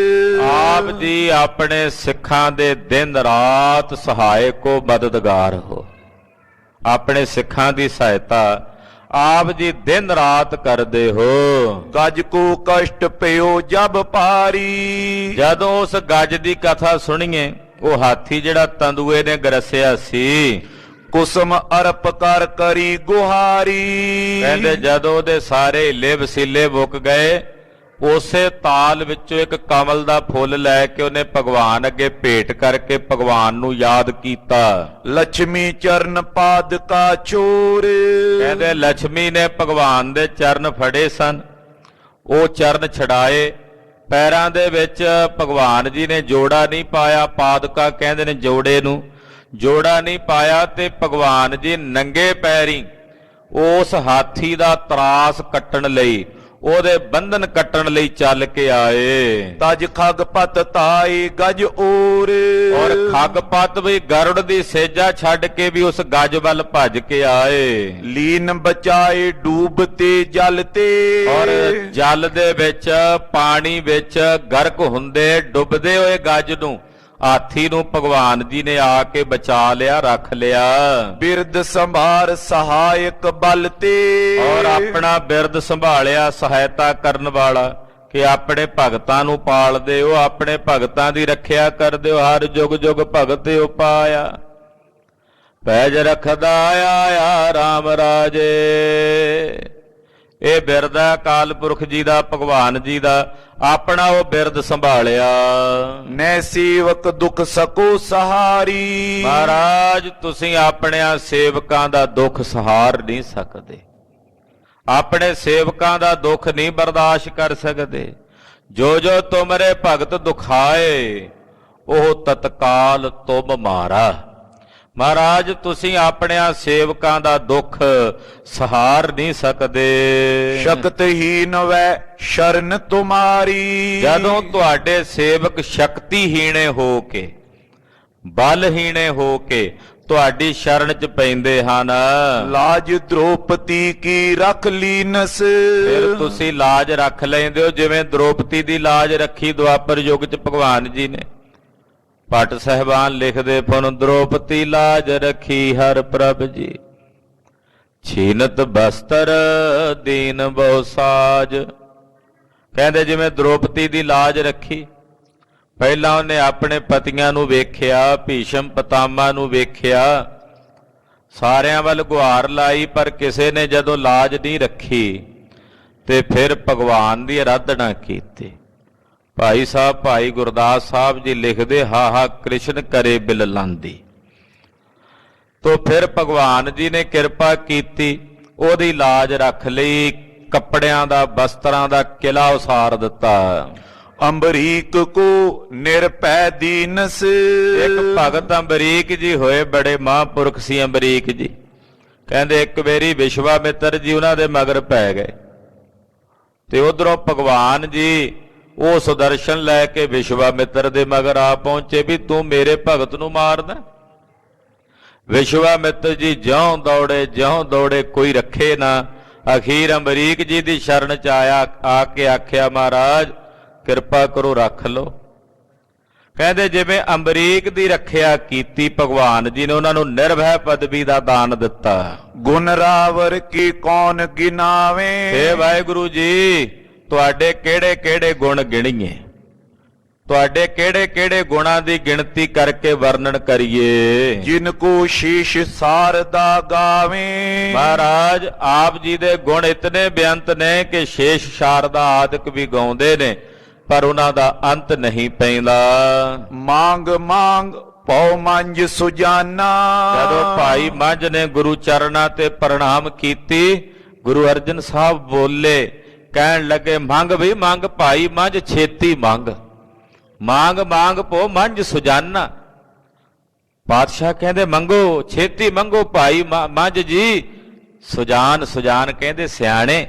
ਆਪ ਜੀ ਆਪਣੇ ਸਿੱਖਾਂ ਦੇ ਦਿਨ ਰਾਤ ਸਹਾਇਕੋ ਮਦਦਗਾਰ ਹੋ। ਆਪਣੇ ਸਿੱਖਾਂ ਦੀ ਸਹਾਇਤਾ ਆਪ ਜੀ ਦਿਨ ਰਾਤ ਕਰਦੇ ਹੋ। ਗਜ ਕੋ ਕਸ਼ਟ ਪਿਓ ਜਬ ਪਾਰੀ। ਜਦੋਂ ਉਸ ਗੱਜ ਦੀ ਕਥਾ ਸੁਣੀਏ, ਉਹ ਹਾਥੀ ਜਿਹੜਾ ਤੰਦੂਏ ਨੇ ਗਰਸਿਆ ਸੀ, ਕੁਸਮ ਅਰਪ ਕਰ ਕਰੀ ਗੁਹਾਰੀ। ਕਹਿੰਦੇ ਜਦੋਂ ਉਹਦੇ ਸਾਰੇ ਹਿੱਲੇ ਵਸੀਲੇ ਮੁੱਕ ਗਏ, ਉਸੇ ਤਾਲ ਵਿੱਚੋਂ ਇੱਕ ਕਮਲ ਦਾ ਫੁੱਲ ਲੈ ਕੇ ਉਹਨੇ ਭਗਵਾਨ ਅੱਗੇ ਭੇਟ ਕਰਕੇ ਭਗਵਾਨ ਨੂੰ ਯਾਦ ਕੀਤਾ। ਲక్ష్ਮੀ ਚਰਨ ਪਾਦਕਾ ਛੋਰ। ਕਹਿੰਦੇ ਲక్ష్ਮੀ ਨੇ ਭਗਵਾਨ ਦੇ ਚਰਨ ਫੜੇ ਸਨ, ਉਹ ਚਰਨ ਛਡਾਏ। ਪੈਰਾਂ ਦੇ ਵਿੱਚ ਭਗਵਾਨ ਜੀ ਨੇ ਜੋੜਾ ਨਹੀਂ ਪਾਇਆ, ਪਾਦਕਾ ਕਹਿੰਦੇ ਨੇ ਜੋੜੇ ਨੂੰ, ਜੋੜਾ ਨਹੀਂ ਪਾਇਆ, ਤੇ ਭਗਵਾਨ ਜੀ ਨੰਗੇ ਪੈਰੀ ਉਸ ਹਾਥੀ ਦਾ ਤਰਾਸ ਕੱਟਣ ਲਈ, ਉਹਦੇ ਬੰਧਨ ਕੱਟਣ ਲਈ ਚੱਲ ਕੇ ਆਏ। ਤਜ ਖਗ ਪਤ ਤਾਈ ਗਜ ਔਰ। ਔਰ ਖਗਪਤ ਵੀ ਗਰੁੜ ਦੀ ਸੇਜਾ ਛੱਡ ਕੇ ਵੀ ਉਸ ਗਜ ਵੱਲ ਭੱਜ ਕੇ ਆਏ। ਲੀਨ ਬਚਾਏ ਡੂਬਤੇ ਜਲ ਤੇ। ਔਰ ਜਲ ਦੇ ਵਿੱਚ, ਪਾਣੀ ਵਿੱਚ ਗਰਕ ਹੁੰਦੇ ਡੁੱਬਦੇ ਹੋਏ ਗਜ ਨੂੰ, ਹਾਥੀ ਨੂੰ ਭਗਵਾਨ ਜੀ ਨੇ ਆ ਕੇ ਬਚਾ ਲਿਆ, ਰੱਖ ਲਿਆ। ਬਿਰਦ ਸੰਭਾਰ ਸਹਾਇਕ ਬਲ ਤੇ। ਔਰ ਆਪਣਾ ਬਿਰਦ ਸੰਭਾਲਿਆ, ਸਹਾਇਤਾ ਕਰਨ ਵਾਲਾ, ਕਿ ਆਪਣੇ ਭਗਤਾਂ ਨੂੰ ਪਾਲਦੇ ਹੋ, ਆਪਣੇ ਭਗਤਾਂ ਦੀ ਰੱਖਿਆ ਕਰਦੇ ਹੋ, ਹਰ ਜੁਗ ਜੁਗ ਭਗਤ ਉਪਾਇਆ। ਪੈਜ ਰਖਦਾ ਆਇਆ RAM ਰਾਜੇ। ਇਹ ਬਿਰਦ ਹੈ ਅਕਾਲ ਪੁਰਖ ਜੀ ਦਾ, ਭਗਵਾਨ ਜੀ ਦਾ, ਆਪਣਾ ਉਹ ਬਿਰਦ ਸੰਭਾਲਿਆ। ਨੈ ਸੇਵਕ ਦੁਖ ਸਕੋ ਸਹਾਰੀ। ਮਹਾਰਾਜ ਤੁਸੀਂ ਆਪਣਿਆਂ ਸੇਵਕਾਂ ਦਾ ਦੁੱਖ ਸਹਾਰ ਨਹੀਂ ਸਕਦੇ, ਆਪਣੇ ਸੇਵਕਾਂ ਦਾ ਦੁੱਖ ਨਹੀਂ ਬਰਦਾਸ਼ਤ ਕਰ ਸਕਦੇ। ਜੋ ਜੋ ਤੁਮਰੇ ਭਗਤ ਦੁਖਾਏ, ਉਹ ਤਤਕਾਲ ਤੁਮ ਮਾਰਾ। ਮਹਾਰਾਜ ਤੁਸੀਂ ਆਪਣਿਆਂ ਸੇਵਕਾਂ ਦਾ ਦੁੱਖ ਸਹਾਰ ਨਹੀਂ ਸਕਦੇ। ਸ਼ਕਤਹੀਨ ਵੈ ਸ਼ਰਨ ਤੁਮਾਰੀ। ਜਦੋਂ ਤੁਹਾਡੇ ਸੇਵਕ ਸ਼ਕਤੀਹੀਣੇ ਹੋ ਕੇ, ਬਲਹੀਣੇ ਹੋ ਕੇ ਤੁਹਾਡੀ ਸ਼ਰਨ ਚ ਪੈਂਦੇ ਹਨ, ਲਾਜ ਦ੍ਰੋਪਦੀ ਕੀ ਰੱਖ ਲੀਨਸ। ਫਿਰ ਤੁਸੀਂ ਲਾਜ ਰੱਖ ਲੈਂਦੇ ਹੋ, ਜਿਵੇਂ ਦ੍ਰੋਪਦੀ ਦੀ ਲਾਜ ਰੱਖੀ ਦੁਆਪਰ ਯੁੱਗ ਚ ਭਗਵਾਨ ਜੀ ਨੇ। ਭੱਟ ਸਾਹਿਬਾਨ ਲਿਖਦੇ, ਫੁਨ ਦ੍ਰੋਪਦੀ ਲਾਜ ਰੱਖੀ ਹਰ ਪ੍ਰਭ ਜੀ, ਛੀਨਤ ਬਸਤਰ ਦੀਨ ਬਹੁ ਸਾਜ। ਕਹਿੰਦੇ ਜਿਵੇਂ ਦ੍ਰੋਪਦੀ ਦੀ ਲਾਜ ਰੱਖੀ, ਪਹਿਲਾਂ ਉਹਨੇ ਆਪਣੇ ਪਤੀਆਂ ਨੂੰ ਵੇਖਿਆ, ਭੀਸ਼ਮ ਪਿਤਾਮਾ ਨੂੰ ਵੇਖਿਆ, ਸਾਰਿਆਂ ਵੱਲ ਗੁਹਾਰ ਲਾਈ, ਪਰ ਕਿਸੇ ਨੇ ਜਦੋਂ ਲਾਜ ਨਹੀਂ ਰੱਖੀ ਤੇ ਫਿਰ ਭਗਵਾਨ ਦੀ ਅਰਾਧਨਾ ਕੀਤੀ। ਭਾਈ ਸਾਹਿਬ ਭਾਈ ਗੁਰਦਾਸ ਸਾਹਿਬ ਜੀ ਲਿਖਦੇ, ਹਾ ਕ੍ਰਿਸ਼ਨ ਕਰੇ ਬਿਲ ਲਾਂਦੀ। ਤੋ ਫਿਰ ਭਗਵਾਨ ਜੀ ਨੇ ਕਿਰਪਾ ਕੀਤੀ, ਉਹਦੀ ਲਾਜ ਰੱਖ ਲਈ, ਕੱਪੜਿਆਂ ਦਾ, ਬਸਤਰਾਂ ਦਾ ਕਿਲਾ ਉਸਾਰ ਦਿੱਤਾ। ਅੰਬਰੀਕ ਕੋ ਨਿਰਭੈ ਦੀਨਸ। ਇੱਕ ਭਗਤ ਅੰਬਰੀਕ ਜੀ ਹੋਏ, ਬੜੇ ਮਹਾਂਪੁਰਖ ਸੀ ਅੰਬਰੀਕ ਜੀ। ਕਹਿੰਦੇ ਇੱਕ ਵਾਰੀ ਵਿਸ਼ਵਾਮਿੱਤਰ ਜੀ ਉਹਨਾਂ ਦੇ ਮਗਰ ਪੈ ਗਏ, ਤੇ ਉਧਰੋਂ ਭਗਵਾਨ ਜੀ ਉਹ ਸੁਦਰਸ਼ਨ ਲੈ ਕੇ ਵਿਸ਼ਵਾਮਿੱਤਰ ਦੇ ਮਗਰ ਆ ਪਹੁੰਚੇ ਵੀ ਤੂੰ ਮੇਰੇ ਭਗਤ ਨੂੰ ਮਾਰਦਾ। ਵਿਸ਼ਵਾਮਿੱਤਰ ਜੀ ਜਿਉਂ ਦੌੜੇ ਕੋਈ ਰੱਖੇ ਨਾ। ਅਖੀਰ ਅੰਬਰੀਕ ਜੀ ਦੀ ਸ਼ਰਨ ਚ ਆਇਆ, ਆ ਕੇ ਆਖਿਆ ਮਹਾਰਾਜ ਕਿਰਪਾ ਕਰੋ ਰੱਖ ਲਓ। ਕਹਿੰਦੇ ਜਿਵੇਂ ਅੰਬਰੀਕ ਦੀ ਰੱਖਿਆ ਕੀਤੀ, ਭਗਵਾਨ ਜੀ ਨੇ ਉਹਨਾਂ ਨੂੰ ਨਿਰਭੈ ਪਦਵੀ ਦਾ ਦਾਨ ਦਿੱਤਾ। ਗੁਣ ਰਾਵਰ ਕੀ ਕੌਣ ਗਿਨਾਵੇ। ਹੇ ਵਾਹਿਗੁਰੂ ਜੀ, ਤੁਹਾਡੇ ਕਿਹੜੇ ਕਿਹੜੇ ਗੁਣ ਗਿਣੀਏ, ਤੁਹਾਡੇ ਕਿਹੜੇ ਕਿਹੜੇ ਗੁਣਾਂ ਦੀ ਗਿਣਤੀ ਕਰਕੇ ਵਰਣਨ ਕਰੀਏ। ਜਿਨ ਕੋ ਸ਼ੀਸ਼ ਸਾਰਦਾ ਗਾਵੇ। ਮਹਾਰਾਜ ਆਪ ਜੀ ਦੇ ਗੁਣ ਇਤਨੇ ਬੇਅੰਤ ਨੇ ਕਿ ਸ਼ੇਸ਼ ਸ਼ਾਰਦਾ ਆਦਿਕ ਵੀ ਗਾਉਂਦੇ ਨੇ, ਪਰ ਉਹਨਾਂ ਦਾ ਅੰਤ ਨਹੀਂ ਪੈਂਦਾ। ਮੰਗ ਪਉ ਮੰਜ ਸੁਜਾਨਾ। ਜਦੋਂ ਭਾਈ ਮੰਝ ਨੇ ਗੁਰੂ ਚਰਨਾਂ ਤੇ ਪ੍ਰਣਾਮ ਕੀਤੀ, ਗੁਰੂ ਅਰਜਨ ਸਾਹਿਬ ਬੋਲੇ, ਕਹਿਣ ਲੱਗੇ ਮੰਗ ਵੀ ਮੰਗ ਭਾਈ ਮੰਝ, ਛੇਤੀ ਮੰਗ, ਮੰਗ ਪੋ ਮੰਝ ਸੁਜਾਨਾ। ਪਾਤਸ਼ਾਹ ਕਹਿੰਦੇ ਮੰਗੋ, ਛੇਤੀ ਮੰਗੋ ਭਾਈ ਮੰਝ ਜੀ। ਸੁਜਾਨ ਕਹਿੰਦੇ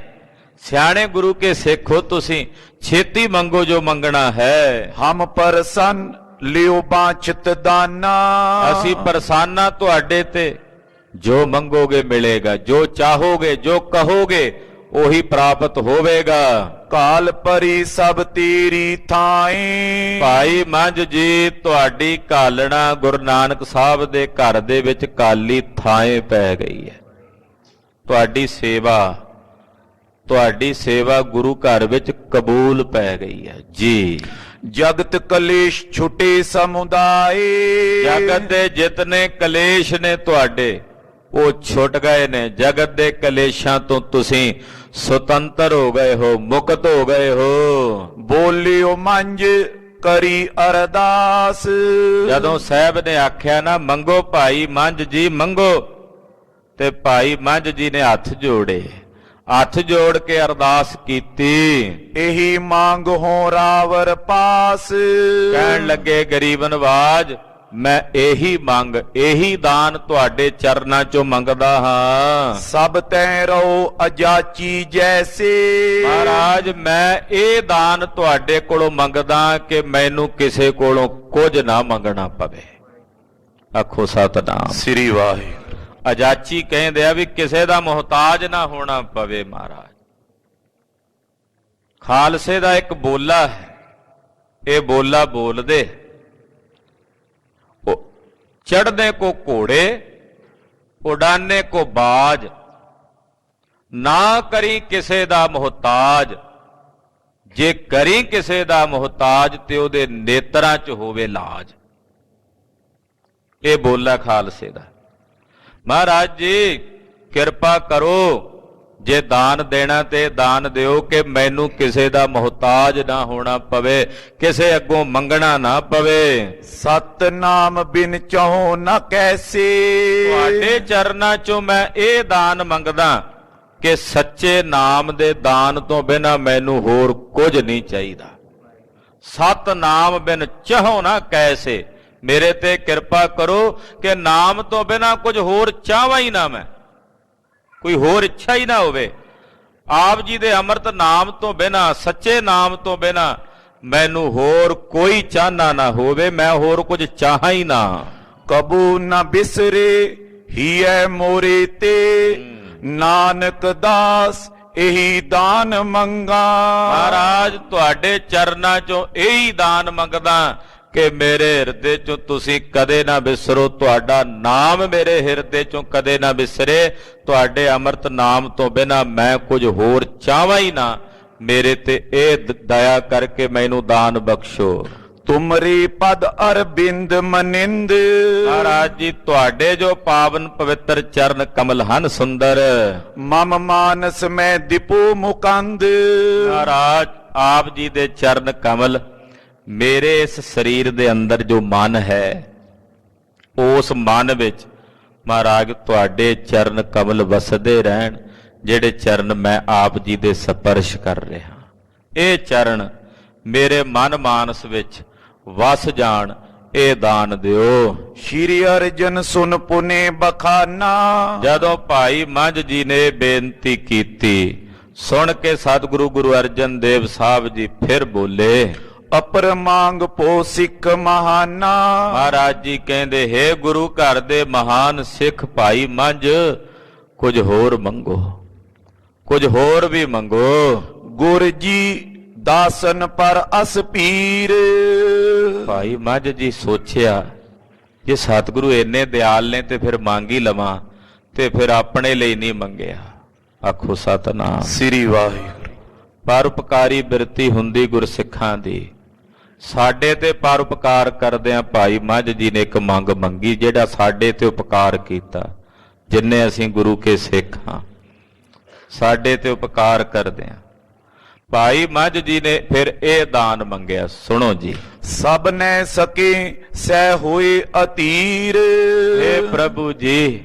ਸਿਆਣੇ ਗੁਰੂ ਕੇ ਸਿੱਖ ਹੋ ਤੁਸੀਂ, ਛੇਤੀ ਮੰਗੋ ਜੋ ਮੰਗਣਾ ਹੈ। ਹਮ ਪਰਸਨ ਲਿਓ ਬਾਚਿਤ ਦਾਨਾ। ਅਸੀਂ ਪ੍ਰਸੰਨਾ ਤੁਹਾਡੇ ਤੇ, ਜੋ ਮੰਗੋਗੇ ਮਿਲੇਗਾ, ਜੋ ਚਾਹੋਗੇ, ਜੋ ਕਹੋਗੇ ਉਹੀ ਪ੍ਰਾਪਤ ਹੋਵੇਗਾ। ਕਾਲ ਪਰੀ ਸਭ ਤੇਰੀ ਥਾਈ। ਭਾਈ ਮੰਝ ਜੀ ਤੁਹਾਡੀ ਕਾਲਣਾ ਗੁਰੂ ਨਾਨਕ ਸਾਹਿਬ ਦੇ ਘਰ ਦੇ ਵਿੱਚ ਕਾਲੀ ਥਾਂ ਪੈ ਗਈ ਹੈ। ਤੁਹਾਡੀ ਸੇਵਾ ਗੁਰੂ ਘਰ ਵਿੱਚ ਕਬੂਲ ਪੈ ਗਈ ਹੈ ਜੀ। ਜਗਤ ਕਲੇਸ਼ ਛੁਟੇ ਸਮੁਦਾਏ। ਜਗਤ ਦੇ ਜਿਤਨੇ ਕਲੇਸ਼ ਨੇ ਤੁਹਾਡੇ ਉਹ ਛੁੱਟ ਗਏ ਨੇ। ਜਗਤ ਦੇ ਕਲੇਸ਼ਾਂ ਤੋਂ ਤੁਸੀਂ ਸੁਤੰਤਰ ਹੋ ਗਏ ਹੋ, ਮੁਕਤ ਹੋ ਗਏ ਹੋ। ਬੋਲਿਓ ਮੰਝ ਕਰੀ ਅਰਦਾਸ। ਜਦੋਂ ਸਾਹਿਬ ਨੇ ਆਖਿਆ ਨਾ ਮੰਗੋ ਭਾਈ ਮੰਝ ਜੀ ਮੰਗੋ, ਤੇ ਭਾਈ ਮੰਝ ਜੀ ਨੇ ਹੱਥ ਜੋੜੇ, ਹੱਥ ਜੋੜ ਕੇ ਅਰਦਾਸ ਕੀਤੀ। ਇਹੀ ਮੰਗ ਹੋ ਰਾਵਰ ਪਾਸ। ਕਹਿਣ ਲੱਗੇ ਗਰੀਬ ਨਵਾਜ ਮੈਂ ਇਹੀ ਮੰਗ, ਇਹੀ ਦਾਨ ਤੁਹਾਡੇ ਚਰਨਾਂ ਚੋਂ ਮੰਗਦਾ ਹਾਂ। ਸਭ ਤੈ ਰਹੋ ਅਜਾਚੀ ਜੈਸੇ। ਮਹਾਰਾਜ ਮੈਂ ਇਹ ਦਾਨ ਤੁਹਾਡੇ ਕੋਲੋਂ ਮੰਗਦਾ ਕਿ ਮੈਨੂੰ ਕਿਸੇ ਕੋਲੋਂ ਕੁਝ ਨਾ ਮੰਗਣਾ ਪਵੇ। ਆਖੋ ਸਤਿਨਾਮ ਸ੍ਰੀ ਵਾਹਿਗੁਰੂ। ਅਜਾਚੀ ਕਹਿੰਦੇ ਆ ਵੀ ਕਿਸੇ ਦਾ ਮੁਹਤਾਜ ਨਾ ਹੋਣਾ ਪਵੇ। ਮਹਾਰਾਜ ਖਾਲਸੇ ਦਾ ਇੱਕ ਬੋਲਾ ਹੈ, ਇਹ ਬੋਲਾ ਬੋਲਦੇ ਚੜ੍ਹਨੇ ਕੋ ਘੋੜੇ ਉਡਾਨੇ ਕੋ ਬਾਜ, ਨਾ ਕਰੀ ਕਿਸੇ ਦਾ ਮੁਹਤਾਜ, ਜੇ ਕਰੀ ਕਿਸੇ ਦਾ ਮੁਹਤਾਜ ਤੇ ਉਹਦੇ ਨੇਤਰਾਂ 'ਚ ਹੋਵੇ ਲਾਜ। ਇਹ ਬੋਲਾ ਖਾਲਸੇ ਦਾ। ਮਹਾਰਾਜ ਜੀ ਕਿਰਪਾ ਕਰੋ, ਜੇ ਦਾਨ ਦੇਣਾ ਤੇ ਦਾਨ ਦਿਓ ਕਿ ਮੈਨੂੰ ਕਿਸੇ ਦਾ ਮੁਹਤਾਜ ਨਾ ਹੋਣਾ ਪਵੇ, ਕਿਸੇ ਅੱਗੋਂ ਮੰਗਣਾ ਨਾ ਪਵੇ। ਸਤਨਾਮ ਬਿਨ ਚਾਹੋ ਨਾ ਕੈਸੇ। ਤੁਹਾਡੇ ਚਰਨਾਂ ਚੋਂ ਮੈਂ ਇਹ ਦਾਨ ਮੰਗਦਾ ਕਿ ਸੱਚੇ ਨਾਮ ਦੇ ਦਾਨ ਤੋਂ ਬਿਨਾਂ ਮੈਨੂੰ ਹੋਰ ਕੁਝ ਨਹੀਂ ਚਾਹੀਦਾ। ਸਤਨਾਮ ਬਿਨ ਚਾਹੋ ਨਾ ਕੈਸੇ, ਮੇਰੇ ਤੇ ਕਿਰਪਾ ਕਰੋ ਕਿ ਨਾਮ ਤੋਂ ਬਿਨਾਂ ਕੁਝ ਹੋਰ ਚਾਹਾਂ ਹੀ ਨਾ, ਮੈਂ ਕੋਈ ਹੋਰ ਇੱਛਾ ਹੀ ਨਾ ਹੋਵੇ। ਆਪ ਜੀ ਦੇ ਅੰਮ੍ਰਿਤ ਨਾਮ ਤੋਂ ਬਿਨਾਂ, ਸੱਚੇ ਨਾਮ ਤੋਂ ਬਿਨਾਂ ਮੈਨੂੰ ਹੋਰ ਕੋਈ ਚਾਹਨਾ ਨਾ ਹੋਵੇ, ਮੈਂ ਹੋਰ ਕੁਝ ਚਾਹਾਂ ਹੀ ਨਾ। ਕਬੂ ਨਾ ਬਿਸਰੇ ਹੀਐ ਮੋਰੇ ਤੇ, ਨਾਨਕ ਦਾਸ ਇਹੀ ਦਾਨ ਮੰਗਾ। ਮਹਾਰਾਜ ਤੁਹਾਡੇ ਚਰਨਾਂ ਚੋਂ ਇਹੀ ਦਾਨ ਮੰਗਦਾ ਕਿ ਮੇਰੇ ਹਿਰਦੇ ਚੋਂ ਤੁਸੀਂ ਕਦੇ ਨਾ ਵਿਸਰੋ, ਤੁਹਾਡਾ ਨਾਮ ਮੇਰੇ ਹਿਰਦੇ ਚੋਂ ਕਦੇ ਨਾ ਵਿਸਰੇ। ਤੁਹਾਡੇ ਅੰਮ੍ਰਿਤ ਨਾਮ ਤੋਂ ਬਿਨਾਂ ਮੈਂ ਕੁਝ ਹੋਰ ਚਾਹਾਂ ਹੀ ਨਾ। ਮੇਰੇ ਤੇ ਇਹ ਦਇਆ ਕਰਕੇ ਮੈਨੂੰ ਦਾਨ ਬਖਸ਼ੋ। ਤੁਮਰੀ ਪਦ ਅਰਬਿੰਦ ਮਨਿੰਦ। ਮਹਾਰਾਜ ਜੀ ਤੁਹਾਡੇ ਜੋ ਪਾਵਨ ਪਵਿੱਤਰ ਚਰਨ ਕਮਲ ਹਨ ਸੁੰਦਰ। ਮਮ ਮਾਨਸ ਮੈਂ ਦਿਪੂ ਮੁਕੰਦ। ਮਹਾਰਾਜ ਆਪ ਜੀ ਦੇ ਚਰਨ ਕਮਲ ਮੇਰੇ ਇਸ ਸਰੀਰ ਦੇ ਅੰਦਰ ਜੋ ਮਨ ਹੈ, ਉਸ ਮਨ ਵਿੱਚ ਮਹਾਰਾਜ ਤੁਹਾਡੇ ਚਰਨ ਕਮਲ ਵਸਦੇ ਰਹਿਣ, ਜਿਹੜੇ ਚਰਨ ਮੈਂ ਆਪ ਜੀ ਦੇ ਸਪਰਸ਼ ਕਰ ਰਿਹਾ। ਇਹ ਚਰਨ ਮੇਰੇ ਮਨ ਮਾਨਸ ਵਿੱਚ ਵਸ ਜਾਣ, ਇਹ ਦਾਨ ਦਿਓ। ਸ਼੍ਰੀ ਅਰਜਨ ਸੁਨ ਪੁਨੇ ਬਖਾਨਾ। ਜਦੋਂ ਭਾਈ ਮੰਝ ਜੀ ਨੇ ਬੇਨਤੀ ਕੀਤੀ, ਸੁਣ ਕੇ ਸਤਿਗੁਰੂ ਗੁਰੂ ਅਰਜਨ ਦੇਵ ਸਾਹਿਬ ਜੀ ਫਿਰ ਬੋਲੇ, ਅਪਰ ਮੰਗ ਪੋ ਸਿੱਖ ਮਹਾਨਾ। ਮਹਾਰਾਜ ਜੀ ਕਹਿੰਦੇ ਹੈ ਗੁਰੂ ਘਰ ਦੇ ਮਹਾਨ ਸਿੱਖ ਭਾਈ ਮੰਝ, ਕੁਝ ਹੋਰ ਮੰਗੋ, ਕੁਝ ਹੋਰ ਵੀ ਮੰਗੋ। ਗੁਰ ਜੀ ਦਾਸਨ ਪਰ ਅਸ ਪੀਰ। ਭਾਈ ਮੰਝ ਜੀ ਸੋਚਿਆ ਜੇ ਸਤਿਗੁਰੂ ਇੰਨੇ ਦਿਆਲ ਨੇ ਤੇ ਫਿਰ ਮੰਗ ਹੀ ਲਵਾਂ, ਤੇ ਫਿਰ ਆਪਣੇ ਲਈ ਨਹੀਂ ਮੰਗਿਆ। ਆਖੋ ਸਤਿਨਾਮ ਸ੍ਰੀ ਵਾਹਿਗੁਰੂ। ਪਰਉਪਕਾਰੀ ਬਿਰਤੀ ਹੁੰਦੀ ਗੁਰਸਿੱਖਾਂ ਦੀ। ਸਾਡੇ ਤੇ ਪਰਉਪਕਾਰ ਕਰਦਿਆਂ ਭਾਈ ਮੰਝ ਜੀ ਨੇ ਇੱਕ ਮੰਗ ਮੰਗੀ, ਜਿਹੜਾ ਸਾਡੇ ਤੇ ਉਪਕਾਰ ਕੀਤਾ, ਜਿੰਨੇ ਅਸੀਂ ਗੁਰੂ ਕੇ ਸਿੱਖ ਹਾਂ, ਸਾਡੇ ਤੇ ਉਪਕਾਰ ਕਰਦਿਆਂ ਭਾਈ ਮੰਝ ਜੀ ਨੇ ਫਿਰ ਇਹ ਦਾਨ ਮੰਗਿਆ। ਸੁਣੋ ਜੀ। ਸਭ ਨੇ ਸਕੇ ਸਹਿ ਹੋਏ ਅਤੀਰ। ਹੇ ਪ੍ਰਭੂ ਜੀ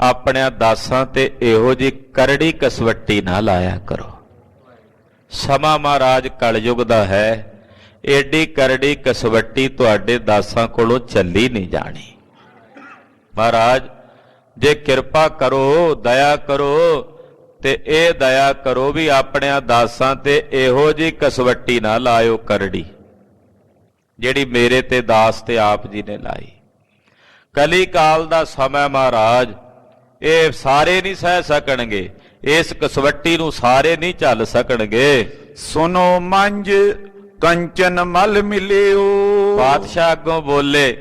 ਆਪਣਿਆਂ ਦਾਸਾਂ ਤੇ ਇਹੋ ਜੀ ਕਰੜੀ ਕਸਵੱਟੀ ਨਾ ਲਾਇਆ ਕਰੋ। ਸਮਾਂ ਮਹਾਰਾਜ ਕਲਯੁਗ ਦਾ ਹੈ, ਏਡੀ ਕਰੜੀ ਕਸਵੱਟੀ ਤੁਹਾਡੇ ਦਾਸਾਂ ਕੋਲੋਂ ਚੱਲੀ ਨਹੀਂ ਜਾਣੀ। ਮਹਾਰਾਜ ਜੇ ਕਿਰਪਾ ਕਰੋ, ਦਇਆ ਕਰੋ, ਤੇ ਇਹ ਦਇਆ ਕਰੋ ਵੀ ਆਪਣਿਆਂ ਦਾਸਾਂ ਤੇ ਇਹੋ ਜੀ ਕਸਵੱਟੀ ਨਾ ਲਾਇਓ ਕਰੜੀ, ਜਿਹੜੀ ਮੇਰੇ ਤੇ ਦਾਸ ਤੇ ਆਪ ਜੀ ਨੇ ਲਾਈ। ਕਲੀ ਕਾਲ ਦਾ ਸਮਾਂ ਮਹਾਰਾਜ, ਇਹ ਸਾਰੇ ਨਹੀਂ ਸਹਿ ਸਕਣਗੇ, ਇਸ ਕਸਵੱਟੀ ਨੂੰ ਸਾਰੇ ਨਹੀਂ ਚੱਲ ਸਕਣਗੇ। ਸੁਨੋ ਮੰਜ ਕੰਚਨ ਮਲ ਮਿਲਿਓ। ਪਾਤਸ਼ਾਹ ਅੱਗੋਂ ਬੋਲੇ,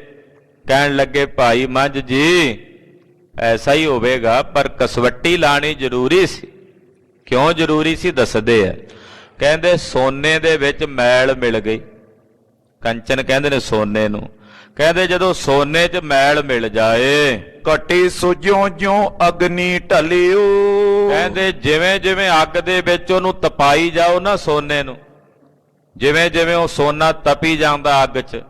ਕਹਿਣ ਲੱਗੇ ਭਾਈ ਮੰਝ ਜੀ ਐਸਾ ਹੀ ਹੋਵੇਗਾ, ਪਰ ਕਸਵੱਟੀ ਲਾਣੀ ਜ਼ਰੂਰੀ ਸੀ। ਕਿਉਂ ਜ਼ਰੂਰੀ ਸੀ ਦੱਸਦੇ ਆ, ਕਹਿੰਦੇ ਸੋਨੇ ਦੇ ਵਿੱਚ ਮੈਲ ਮਿਲ ਗਈ। ਕੰਚਨ ਕਹਿੰਦੇ ਨੇ ਸੋਨੇ ਨੂੰ, ਕਹਿੰਦੇ ਜਦੋਂ ਸੋਨੇ 'ਚ ਮੈਲ ਮਿਲ ਜਾਏ, ਘਟੇ ਸੋ ਜਿਉਂ ਜਿਉਂ ਅਗਨੀ ਢਲਿਓ। ਕਹਿੰਦੇ ਜਿਵੇਂ ਜਿਵੇਂ ਅੱਗ ਦੇ ਵਿੱਚ ਉਹਨੂੰ ਤਪਾਈ ਜਾਓ ਨਾ ਸੋਨੇ ਨੂੰ, ਜਿਵੇਂ ਜਿਵੇਂ ਉਹ ਸੋਨਾ ਤਪੀ ਜਾਂਦਾ ਅੱਗ 'ਚ,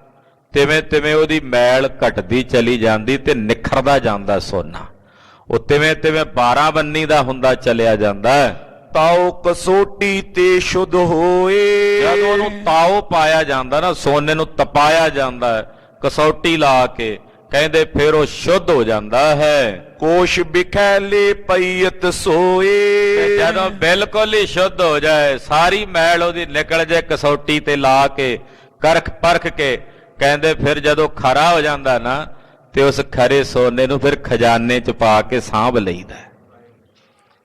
ਤਿਵੇਂ ਤਿਵੇਂ ਉਹਦੀ ਮੈਲ ਘਟਦੀ ਚਲੀ ਜਾਂਦੀ ਤੇ ਨਿਖਰਦਾ ਜਾਂਦਾ ਸੋਨਾ। ਉਹ ਤਿਵੇਂ ਤਿਵੇਂ 12 ਬੰਨੀ ਦਾ ਹੁੰਦਾ ਚਲਿਆ ਜਾਂਦਾ। ਤਾਓ ਕਸੋਟੀ ਤੇ ਸ਼ੁੱਧ ਹੋਏ। ਜਦੋਂ ਉਹਨੂੰ ਤਾਓ ਪਾਇਆ ਜਾਂਦਾ ਨਾ, ਸੋਨੇ ਨੂੰ ਤਪਾਇਆ ਜਾਂਦਾ ਕਸੌਟੀ ਲਾ ਕੇ, ਕਹਿੰਦੇ ਫਿਰ ਉਹ ਸ਼ੁੱਧ ਹੋ ਜਾਂਦਾ ਹੈ। ਕੋਸ਼ ਬਿਖੈਲੇ ਪਈਤ ਸੋਏ। ਜਦੋਂ ਬਿਲਕੁਲ ਹੀ ਸ਼ੁੱਧ ਹੋ ਜਾਏ, ਸਾਰੀ ਮੈਲ ਉਹਦੀ ਨਿਕਲ ਜਾਏ ਕਸੌਟੀ ਤੇ ਲਾ ਕੇ, ਕਰਖ ਪਰਖ ਕੇ, ਕਹਿੰਦੇ ਫਿਰ ਜਦੋਂ ਖਰਾ ਹੋ ਜਾਂਦਾ ਨਾ, ਤੇ ਉਸ ਖਰੇ ਸੋਨੇ ਨੂੰ ਫਿਰ ਖਜ਼ਾਨੇ 'ਚ ਪਾ ਕੇ ਸਾਂਭ ਲਈਦਾ,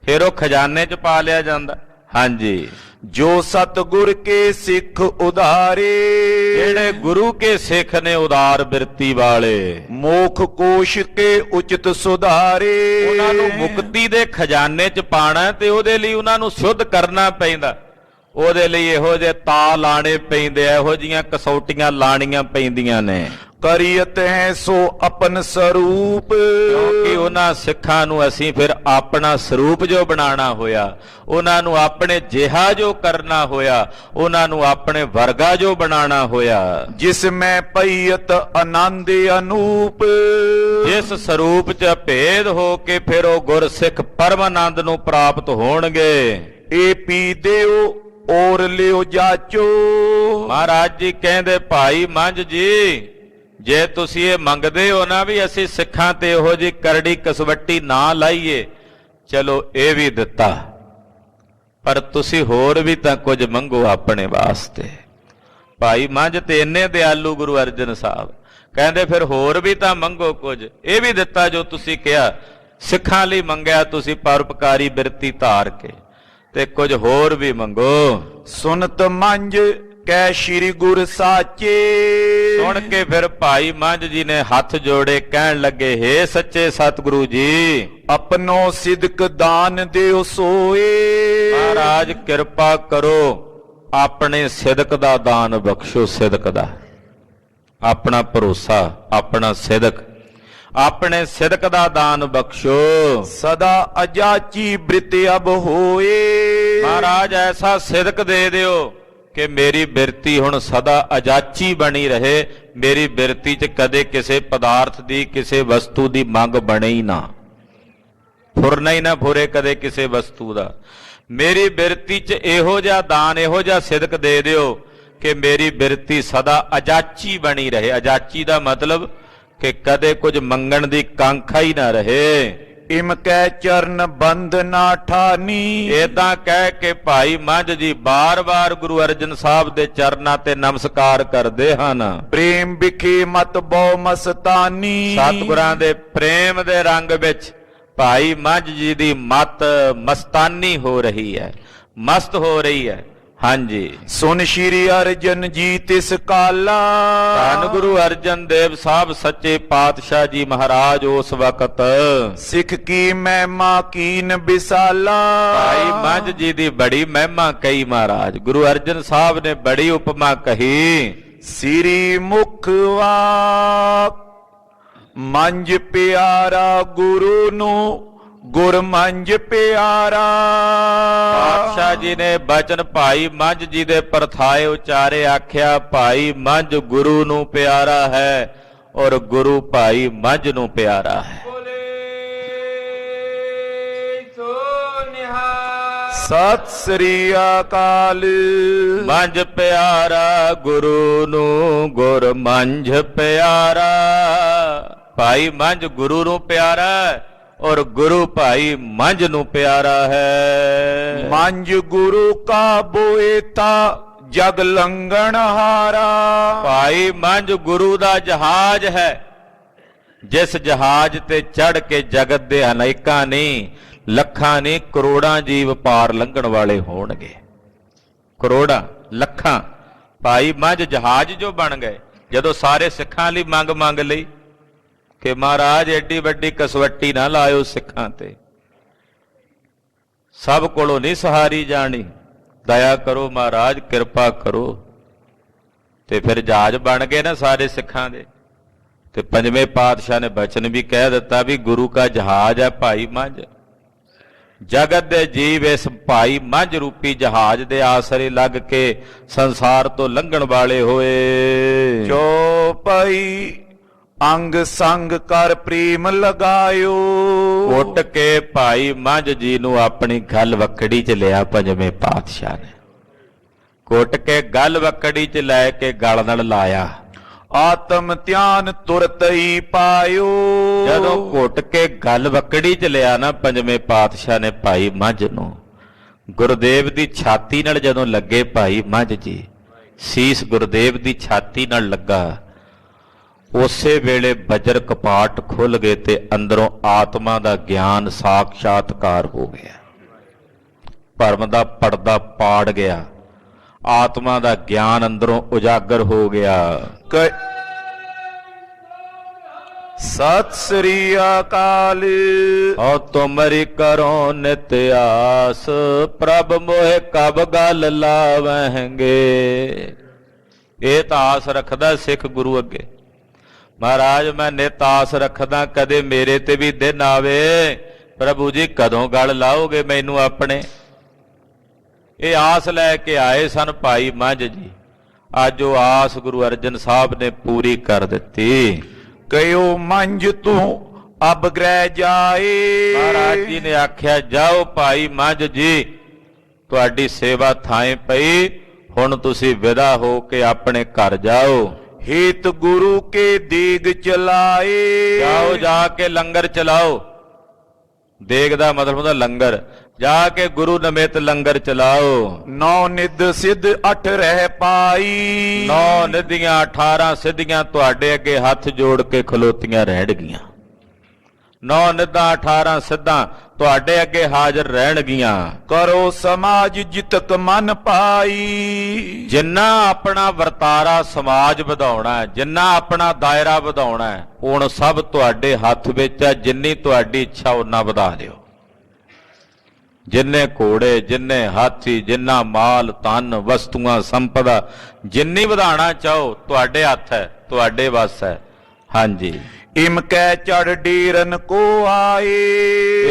ਫਿਰ ਉਹ ਖਜ਼ਾਨੇ 'ਚ ਪਾ ਲਿਆ ਜਾਂਦਾ। ਹਾਂਜੀ, ਜੋ ਸਤਿਗੁਰ ਕੇ ਸਿੱਖ ਉਧਾਰੇ। ਜਿਹੜੇ ਗੁਰੂ ਕੇ ਸਿੱਖ ਨੇ ਉਦਾਰ ਬਿਰਤੀ ਵਾਲੇ, ਮੋਖ ਕੋਸ਼ ਕੇ ਉਚਿਤ ਸੁਧਾਰੇ। ਉਹਨਾਂ ਨੂੰ ਮੁਕਤੀ ਦੇ ਖਜ਼ਾਨੇ 'ਚ ਪਾਣਾ ਤੇ ਉਹਦੇ ਲਈ ਉਹਨਾਂ ਨੂੰ ਸ਼ੁੱਧ ਕਰਨਾ ਪੈਂਦਾ। ਉਹਦੇ ਲਈ ਇਹੋ ਜਿਹੇ ਤਾ ਲਾਣੇ ਪੈਂਦੇ, ਇਹੋ ਜਿਹੀਆਂ ਕਸੌਟੀਆਂ ਲਾਣੀਆਂ ਪੈਂਦੀਆਂ ਨੇ। ਕਰੀਅਤ ਹੈ ਸੋ ਆਪਨ ਸਰੂਪ। ਕਿਉਂਕਿ ਉਹਨਾਂ ਸਿੱਖਾਂ ਨੂੰ ਅਸੀਂ ਫਿਰ ਆਪਣਾ ਸਰੂਪ ਜੋ ਬਣਾਉਣਾ ਹੋਇਆ, ਉਹਨਾਂ ਨੂੰ ਆਪਣੇ ਜਿਹਾ ਜੋ ਕਰਨਾ ਹੋਇਆ, ਉਹਨਾਂ ਨੂੰ ਆਪਣੇ ਵਰਗਾ ਜੋ ਬਣਾਉਣਾ ਹੋਇਆ। ਜਿਸ ਮੈਂ ਪਈਅਤ ਆਨੰਦ ਅਨੂਪ। ਜਿਸ ਸਰੂਪ 'ਚ ਭੇਦ ਹੋ ਕੇ ਫਿਰ ਉਹ ਗੁਰਸਿੱਖ ਪਰਮ ਆਨੰਦ ਨੂੰ ਪ੍ਰਾਪਤ ਹੋਣਗੇ। ਇਹ ਪੀ ਦਿਓ ਔਰ ਲਿਓ ਜਾਚੋ। ਮਹਾਰਾਜ ਜੀ ਕਹਿੰਦੇ ਭਾਈ ਮੰਝ ਜੀ, ਜੇ ਤੁਸੀਂ ਇਹ ਮੰਗਦੇ ਹੋ ਨਾ ਵੀ ਅਸੀਂ ਸਿੱਖਾਂ ਤੇ ਇਹੋ ਜਿਹੀ ਕਰੜੀ ਕਸਵੱਟੀ ਨਾ ਲਾਈਏ, ਚਲੋ ਇਹ ਵੀ ਦਿੱਤਾ, ਪਰ ਤੁਸੀਂ ਹੋਰ ਵੀ ਤਾਂ ਕੁਝ ਮੰਗੋ ਆਪਣੇ ਵਾਸਤੇ। ਭਾਈ ਮੰਝ ਤੇ ਇੰਨੇ ਦਿਆਲੂ ਗੁਰੂ ਅਰਜਨ ਸਾਹਿਬ ਕਹਿੰਦੇ ਫਿਰ ਹੋਰ ਵੀ ਤਾਂ ਮੰਗੋ ਕੁਝ। ਇਹ ਵੀ ਦਿੱਤਾ ਜੋ ਤੁਸੀਂ ਕਿਹਾ, ਸਿੱਖਾਂ ਲਈ ਮੰਗਿਆ ਤੁਸੀਂ ਪਰਉਪਕਾਰੀ ਬਿਰਤੀ ਧਾਰ ਕੇ, ਤੇ ਕੁਝ ਹੋਰ ਵੀ ਮੰਗੋ। ਸੁਨਤ ਮੰਝ ਕੈ ਸ਼੍ਰੀ ਗੁਰ ਸਾਚੇ। ਸੁਣ ਕੇ ਫਿਰ ਭਾਈ ਮੰਝ ਜੀ ਨੇ ਹੱਥ ਜੋੜੇ, ਕਹਿਣ ਲੱਗੇ, ਹੇ ਸੱਚੇ ਸਤਿਗੁਰੂ ਜੀ, ਆਪਣੋ ਸਿਦਕ ਦਾਨ ਦਿਓ ਸੋਏ। ਮਹਾਰਾਜ ਕਿਰਪਾ ਕਰੋ, ਆਪਣੇ ਸਿਦਕ ਦਾ ਦਾਨ ਬਖਸ਼ੋ। ਸਿਦਕ ਦਾ ਆਪਣਾ ਭਰੋਸਾ, ਆਪਣਾ ਸਿਦਕ, ਆਪਣੇ ਸਿਦਕ ਦਾ ਦਾਨ ਬਖਸ਼ੋ। ਸਦਾ ਅਜਾਚੀ ਬ੍ਰਿਤ ਅਬ ਹੋਏ। ਮਹਾਰਾਜ ਐਸਾ ਸਿਦਕ ਦੇ ਦਿਓ ਕਿ ਮੇਰੀ ਬਿਰਤੀ ਹੁਣ ਸਦਾ ਅਜਾਚੀ ਬਣੀ ਰਹੇ। ਮੇਰੀ ਬਿਰਤੀ 'ਚ ਕਦੇ ਕਿਸੇ ਪਦਾਰਥ ਦੀ, ਕਿਸੇ ਵਸਤੂ ਦੀ ਮੰਗ ਬਣੇ ਹੀ ਨਾ, ਫੁਰਨਾ ਹੀ ਨਾ ਫੁਰੇ ਕਦੇ ਕਿਸੇ ਵਸਤੂ ਦਾ। ਮੇਰੀ ਬਿਰਤੀ 'ਚ ਇਹੋ ਜਿਹਾ ਦਾਨ, ਇਹੋ ਜਿਹਾ ਸਿਦਕ ਦੇ ਦਿਓ ਕਿ ਮੇਰੀ ਬਿਰਤੀ ਸਦਾ ਅਜਾਚੀ ਬਣੀ ਰਹੇ। ਅਜਾਚੀ ਦਾ ਮਤਲਬ ਕਿ ਕਦੇ ਕੁਝ ਮੰਗਣ ਦੀ ਕਾਂਖਾ ਹੀ ਨਾ ਰਹੇ। ਇਮ ਕੈ ਚਰਨ ਬੰਦ ਨਾ ਠਾਨੀ। ਏਦਾਂ ਕਹਿ ਕੇ ਭਾਈ ਮੰਝ ਜੀ ਬਾਰ-ਬਾਰ ਗੁਰੂ ਅਰਜਨ ਸਾਹਿਬ ਦੇ ਚਰਨਾਂ ਤੇ ਨਮਸਕਾਰ ਕਰਦੇ ਹਨ। ਪ੍ਰੇਮ ਵਿਖੇ ਮਤ ਬਹੁ ਮਸਤਾਨੀ। ਸਤਿਗੁਰਾਂ ਦੇ ਪ੍ਰੇਮ ਦੇ ਰੰਗ ਵਿੱਚ ਭਾਈ ਮੰਝ ਜੀ ਦੀ ਮਤ ਮਸਤਾਨੀ ਹੋ ਰਹੀ ਹੈ, ਮਸਤ ਹੋ ਰਹੀ ਹੈ। ਹਾਂਜੀ, ਸੁਨ ਸ਼੍ਰੀ ਅਰਜਨ ਜੀ ਤਿਸ ਕਾਲਾ। ਧੰਨ ਗੁਰੂ ਅਰਜਨ ਦੇਵ ਸਾਹਿਬ ਸੱਚੇ ਪਾਤਸ਼ਾਹ ਜੀ ਮਹਾਰਾਜ ਉਸ ਵਕਤ ਸਿੱਖ ਕੀ ਮਹਿਮਾ ਕੀਨ ਵਿਸਾਲਾ। ਭਾਈ ਮੰਝ ਜੀ ਦੀ ਬੜੀ ਮਹਿਮਾ ਕਹੀ ਮਹਾਰਾਜ। ਗੁਰੂ ਅਰਜਨ ਸਾਹਿਬ ਨੇ ਬੜੀ ਉਪਮਾ ਕਹੀ। ਸ੍ਰੀ ਮੁਖ ਵਾਕ ਮੰਝ ਪਿਆਰਾ ਗੁਰੂ ਨੂੰ, ਗੁਰ ਮੰਝ ਪਿਆਰਾ। ਪਾਤਸ਼ਾਹ ਜੀ ਨੇ ਬਚਨ ਭਾਈ ਮੰਝ ਜੀ ਦੇ ਪਰਥਾਏ ਉਚਾਰੇ, ਆਖਿਆ ਭਾਈ ਮੰਝ ਗੁਰੂ ਨੂੰ ਪਿਆਰਾ ਹੈ ਔਰ ਗੁਰੂ ਭਾਈ ਮੰਝ ਨੂੰ ਪਿਆਰਾ ਹੈ। ਸਤਿ ਸ੍ਰੀ ਅਕਾਲ। ਮੰਝ ਪਿਆਰਾ ਗੁਰੂ ਨੂੰ, ਗੁਰ ਮੰਝ ਪਿਆਰਾ। ਭਾਈ ਮੰਝ ਗੁਰੂ ਨੂੰ ਪਿਆਰਾ ਔਰ ਗੁਰੂ ਭਾਈ ਮੰਝ ਨੂੰ ਪਿਆਰਾ ਹੈ। ਮੰਝ ਗੁਰੂ ਕਾ ਬੋਏਤਾ ਜਗ ਲੰਘਣ ਹਾਰਾ। ਭਾਈ ਮੰਝ ਗੁਰੂ ਦਾ ਜਹਾਜ਼ ਹੈ, ਜਿਸ ਜਹਾਜ਼ ਤੇ ਚੜ੍ਹ ਕੇ ਜਗਤ ਦੇ ਅਨੇਕਾਂ ਨਹੀਂ, ਲੱਖਾਂ ਨਹੀਂ, ਕਰੋੜਾਂ ਜੀਵ ਪਾਰ ਲੰਘਣ ਵਾਲੇ ਹੋਣਗੇ। ਕਰੋੜਾਂ ਲੱਖਾਂ ਭਾਈ ਮੱਝ ਜਹਾਜ਼ ਜੋ ਬਣ ਗਏ। ਜਦੋਂ ਸਾਰੇ ਸਿੱਖਾਂ ਲਈ ਮੰਗ ਲਈ ਕਿ ਮਹਾਰਾਜ ਐਡੀ ਵੱਡੀ ਕਸਵੱਟੀ ਨਾ ਲਾਇਓ ਸਿੱਖਾਂ ਤੇ, ਸਭ ਕੋਲੋਂ ਨਹੀਂ ਸਹਾਰੀ ਜਾਣੀ, ਦਇਆ ਕਰੋ ਮਹਾਰਾਜ, ਕਿਰਪਾ ਕਰੋ। ਤੇ ਫਿਰ ਜਹਾਜ਼ ਬਣ ਗਏ ਨਾ ਸਾਰੇ ਸਿੱਖਾਂ ਦੇ। ਤੇ ਪੰਜਵੇਂ ਪਾਤਸ਼ਾਹ ਨੇ ਬਚਨ ਵੀ ਕਹਿ ਦਿੱਤਾ ਵੀ ਗੁਰੂ ਕਾ ਜਹਾਜ਼ ਹੈ ਭਾਈ ਮੱਝ। ਜਗਤ ਦੇ ਜੀਵ ਇਸ ਭਾਈ ਮੱਝ ਰੂਪੀ ਜਹਾਜ਼ ਦੇ ਆਸਰੇ ਲੱਗ ਕੇ ਸੰਸਾਰ ਤੋਂ ਲੰਘਣ ਵਾਲੇ ਹੋਏ। ਜੋ ਪਈ ਅੰਗ ਸੰਗ ਕਰ ਪ੍ਰੀਮ ਲਗਾਇਓ। ਕੁੱਟ ਕੇ ਭਾਈ ਮੱਝ ਜੀ ਨੂੰ ਆਪਣੀ ਗਲ ਵਕੜੀ 'ਚ ਲਿਆ ਪੰਜਵੇਂ ਪਾਤਸ਼ਾਹ ਨੇ। ਕੁੱਟ ਕੇ ਗਲ ਵਕੜੀ 'ਚ ਲੈ ਕੇ ਗਲ ਨਾਲ ਲਾਇਆ। ਆਤਮ ਧਿਆਨ ਤੁਰਤ ਹੀ ਪਾਇਓ। ਜਦੋਂ ਘੁੱਟ ਕੇ ਗਲ ਵਕੜੀ 'ਚ ਲਿਆ ਨਾ ਪੰਜਵੇਂ ਪਾਤਸ਼ਾਹ ਨੇ ਭਾਈ ਮੱਝ ਨੂੰ, ਗੁਰਦੇਵ ਦੀ ਛਾਤੀ ਨਾਲ ਜਦੋਂ ਲੱਗੇ ਭਾਈ ਮੱਝ ਜੀ, ਸੀਸ ਗੁਰਦੇਵ ਦੀ ਛਾਤੀ ਨਾਲ ਲੱਗਾ, ਉਸੇ ਵੇਲੇ ਵਜਰ ਕਪਾਟ ਖੁੱਲ ਗਏ ਤੇ ਅੰਦਰੋਂ ਆਤਮਾ ਦਾ ਗਿਆਨ ਸਾਖਸ਼ਾਤਕਾਰ ਹੋ ਗਿਆ। ਭਰਮ ਦਾ ਪਰਦਾ ਪਾੜ ਗਿਆ, ਆਤਮਾ ਦਾ ਗਿਆਨ ਅੰਦਰੋਂ ਉਜਾਗਰ ਹੋ ਗਿਆ। ਸਤਿ ਸ੍ਰੀ ਅਕਾਲ। ਔ ਤੁਮਰੀ ਕਰੋ ਨਿਤ ਆਸ, ਪ੍ਰਭ ਮੋਹਿ ਕਬ ਗਲ ਲਾਵਹਿੰਗੇ। ਇਹ ਤਾਂ ਆਸ ਰੱਖਦਾ ਸਿੱਖ ਗੁਰੂ ਅੱਗੇ, ਮਹਾਰਾਜ ਮੈਂ ਨਿਤ ਆਸ ਰੱਖਦਾ ਕਦੇ ਮੇਰੇ ਤੇ ਵੀ ਦਿਨ ਆਵੇ, ਪ੍ਰਭੂ ਜੀ ਕਦੋਂ ਗਲ ਲਾਓਗੇ ਮੈਨੂੰ ਆਪਣੇ। ਇਹ ਆਸ ਲੈ ਕੇ ਆਏ ਸਨ ਭਾਈ ਮੱਝ ਜੀ। ਅੱਜ ਉਹ ਆਸ ਗੁਰੂ ਅਰਜਨ ਸਾਹਿਬ ਨੇ ਪੂਰੀ ਕਰ ਦਿੱਤੀ। ਕਹਿਓ ਮੰਝ ਤੂੰ ਅਬ ਗ੍ਰਹਿ ਜਾਏ। ਮਹਾਰਾਜ ਜੀ ਨੇ ਆਖਿਆ ਜਾਓ ਭਾਈ ਮੱਝ ਜੀ, ਤੁਹਾਡੀ ਸੇਵਾ ਥਾਂ ਪਈ, ਹੁਣ ਤੁਸੀਂ ਵਿਦਾ ਹੋ ਕੇ ਆਪਣੇ ਘਰ ਜਾਓ। ਹੇਤ ਗੁਰੂ ਕੇ ਦੇਗ ਚਲਾਏ। ਜਾਓ ਜਾ ਕੇ ਲੰਗਰ ਚਲਾਓ। ਦੇਗ ਦਾ ਮਤਲਬ ਹੁੰਦਾ ਲੰਗਰ। ਜਾ ਕੇ ਗੁਰੂ ਨਮਿਤ ਲੰਗਰ ਚਲਾਓ। 9 ਨਿਧ ਸਿੱਧ 8 ਰਹਿ ਪਾਈ। 9 ਨਿਧੀਆਂ 18 ਸਿੱਧੀਆਂ ਤੁਹਾਡੇ ਅੱਗੇ ਹੱਥ ਜੋੜ ਕੇ ਖਲੋਤੀਆਂ ਰਹਿਣਗੀਆਂ। 9 ਨਿਧਾਂ 18 ਸਿੱਧਾਂ ਤੁਹਾਡੇ ਅੱਗੇ ਹਾਜ਼ਰ ਰਹਿਣਗੀਆਂ। ਕਰੋ ਸਮਾਜ ਜਿਤਕ ਮਨ ਪਾਈ। ਜਿੰਨਾ ਆਪਣਾ ਵਰਤਾਰਾ ਸਮਾਜ ਵਧਾਉਣਾ ਹੈ, ਜਿੰਨਾ ਆਪਣਾ ਦਾਇਰਾ ਵਧਾਉਣਾ ਹੈ, ਹੁਣ ਸਭ ਤੁਹਾਡੇ ਹੱਥ ਵਿੱਚ ਹੈ। ਜਿੰਨੀ ਤੁਹਾਡੀ ਇੱਛਾ ਉਨਾ ਵਧਾ ਦਿਓ। ਜਿੰਨੇ ਘੋੜੇ, ਜਿੰਨੇ ਹਾਥੀ, ਜਿੰਨਾ ਮਾਲ ਧਨ ਵਸਤੂਆਂ ਸੰਪਦਾ, ਜਿੰਨੀ ਵਧਾਉਣਾ ਚਾਹੋ ਤੁਹਾਡੇ ਹੱਥ ਹੈ, ਤੁਹਾਡੇ ਵੱਸ ਹੈ। ਹਾਂਜੀ, ਇਮ ਕਹਿ ਚੜ ਡੇਰਨ ਕੋ ਆਏ।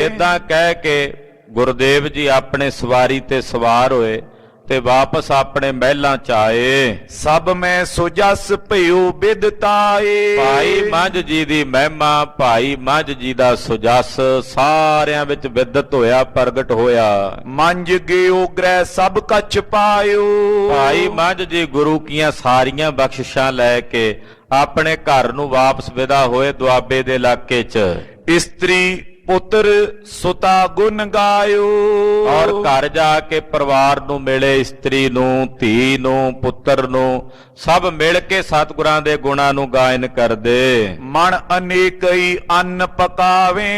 ਏਦਾਂ ਕਹਿ ਕੇ ਗੁਰਦੇਵ ਜੀ ਆਪਣੇ ਸਵਾਰੀ ਤੇ ਸਵਾਰ ਹੋਏ ਤੇ ਵਾਪਸ ਆਪਣੇ ਮਹਿਲਾਂ ਚ ਆਏ। ਸਭ ਮੈਂ ਸੁਜਸ ਭਇਓ ਬਿਦਤਾਏ। ਭਾਈ ਮੱਝ ਜੀ ਦੀ ਮਹਿਮਾ, ਭਾਈ ਮੱਝ ਜੀ ਦਾ ਸੁਜਸ ਸਾਰਿਆਂ ਵਿੱਚ ਵਿਦਤ ਹੋਇਆ, ਪ੍ਰਗਟ ਹੋਇਆ। ਮੰਝ ਗਿਓ ਗ੍ਰਹਿ ਸਭ ਕਛ ਪਾਇਓ। ਭਾਈ ਮੱਝ ਜੀ ਗੁਰੂ ਕੀਆਂ ਸਾਰੀਆਂ ਬਖਸ਼ਿਸ਼ਾਂ ਲੈ ਕੇ ਆਪਣੇ ਘਰ ਨੂੰ ਵਾਪਸ ਵਿਦਾ ਹੋਏ ਦੁਆਬੇ ਦੇ ਇਲਾਕੇ 'ਚ। ਇਸਤਰੀ ਪੁੱਤਰ ਸੁਤਾ ਗੁਣ ਗਾਇਓ। ਔਰ ਘਰ ਜਾ ਕੇ ਪਰਿਵਾਰ ਨੂੰ ਮਿਲੇ, ਇਸਤਰੀ ਨੂੰ, ਧੀ ਨੂੰ, ਪੁੱਤਰ ਨੂੰ, ਸਭ ਮਿਲ ਕੇ ਸਤਿਗੁਰਾਂ ਦੇ ਗੁਣਾਂ ਨੂੰ ਗਾਇਨ ਕਰਦੇ। ਮਨ ਅਨੇਕਈ ਅੰਨ ਪਕਾਵੇ।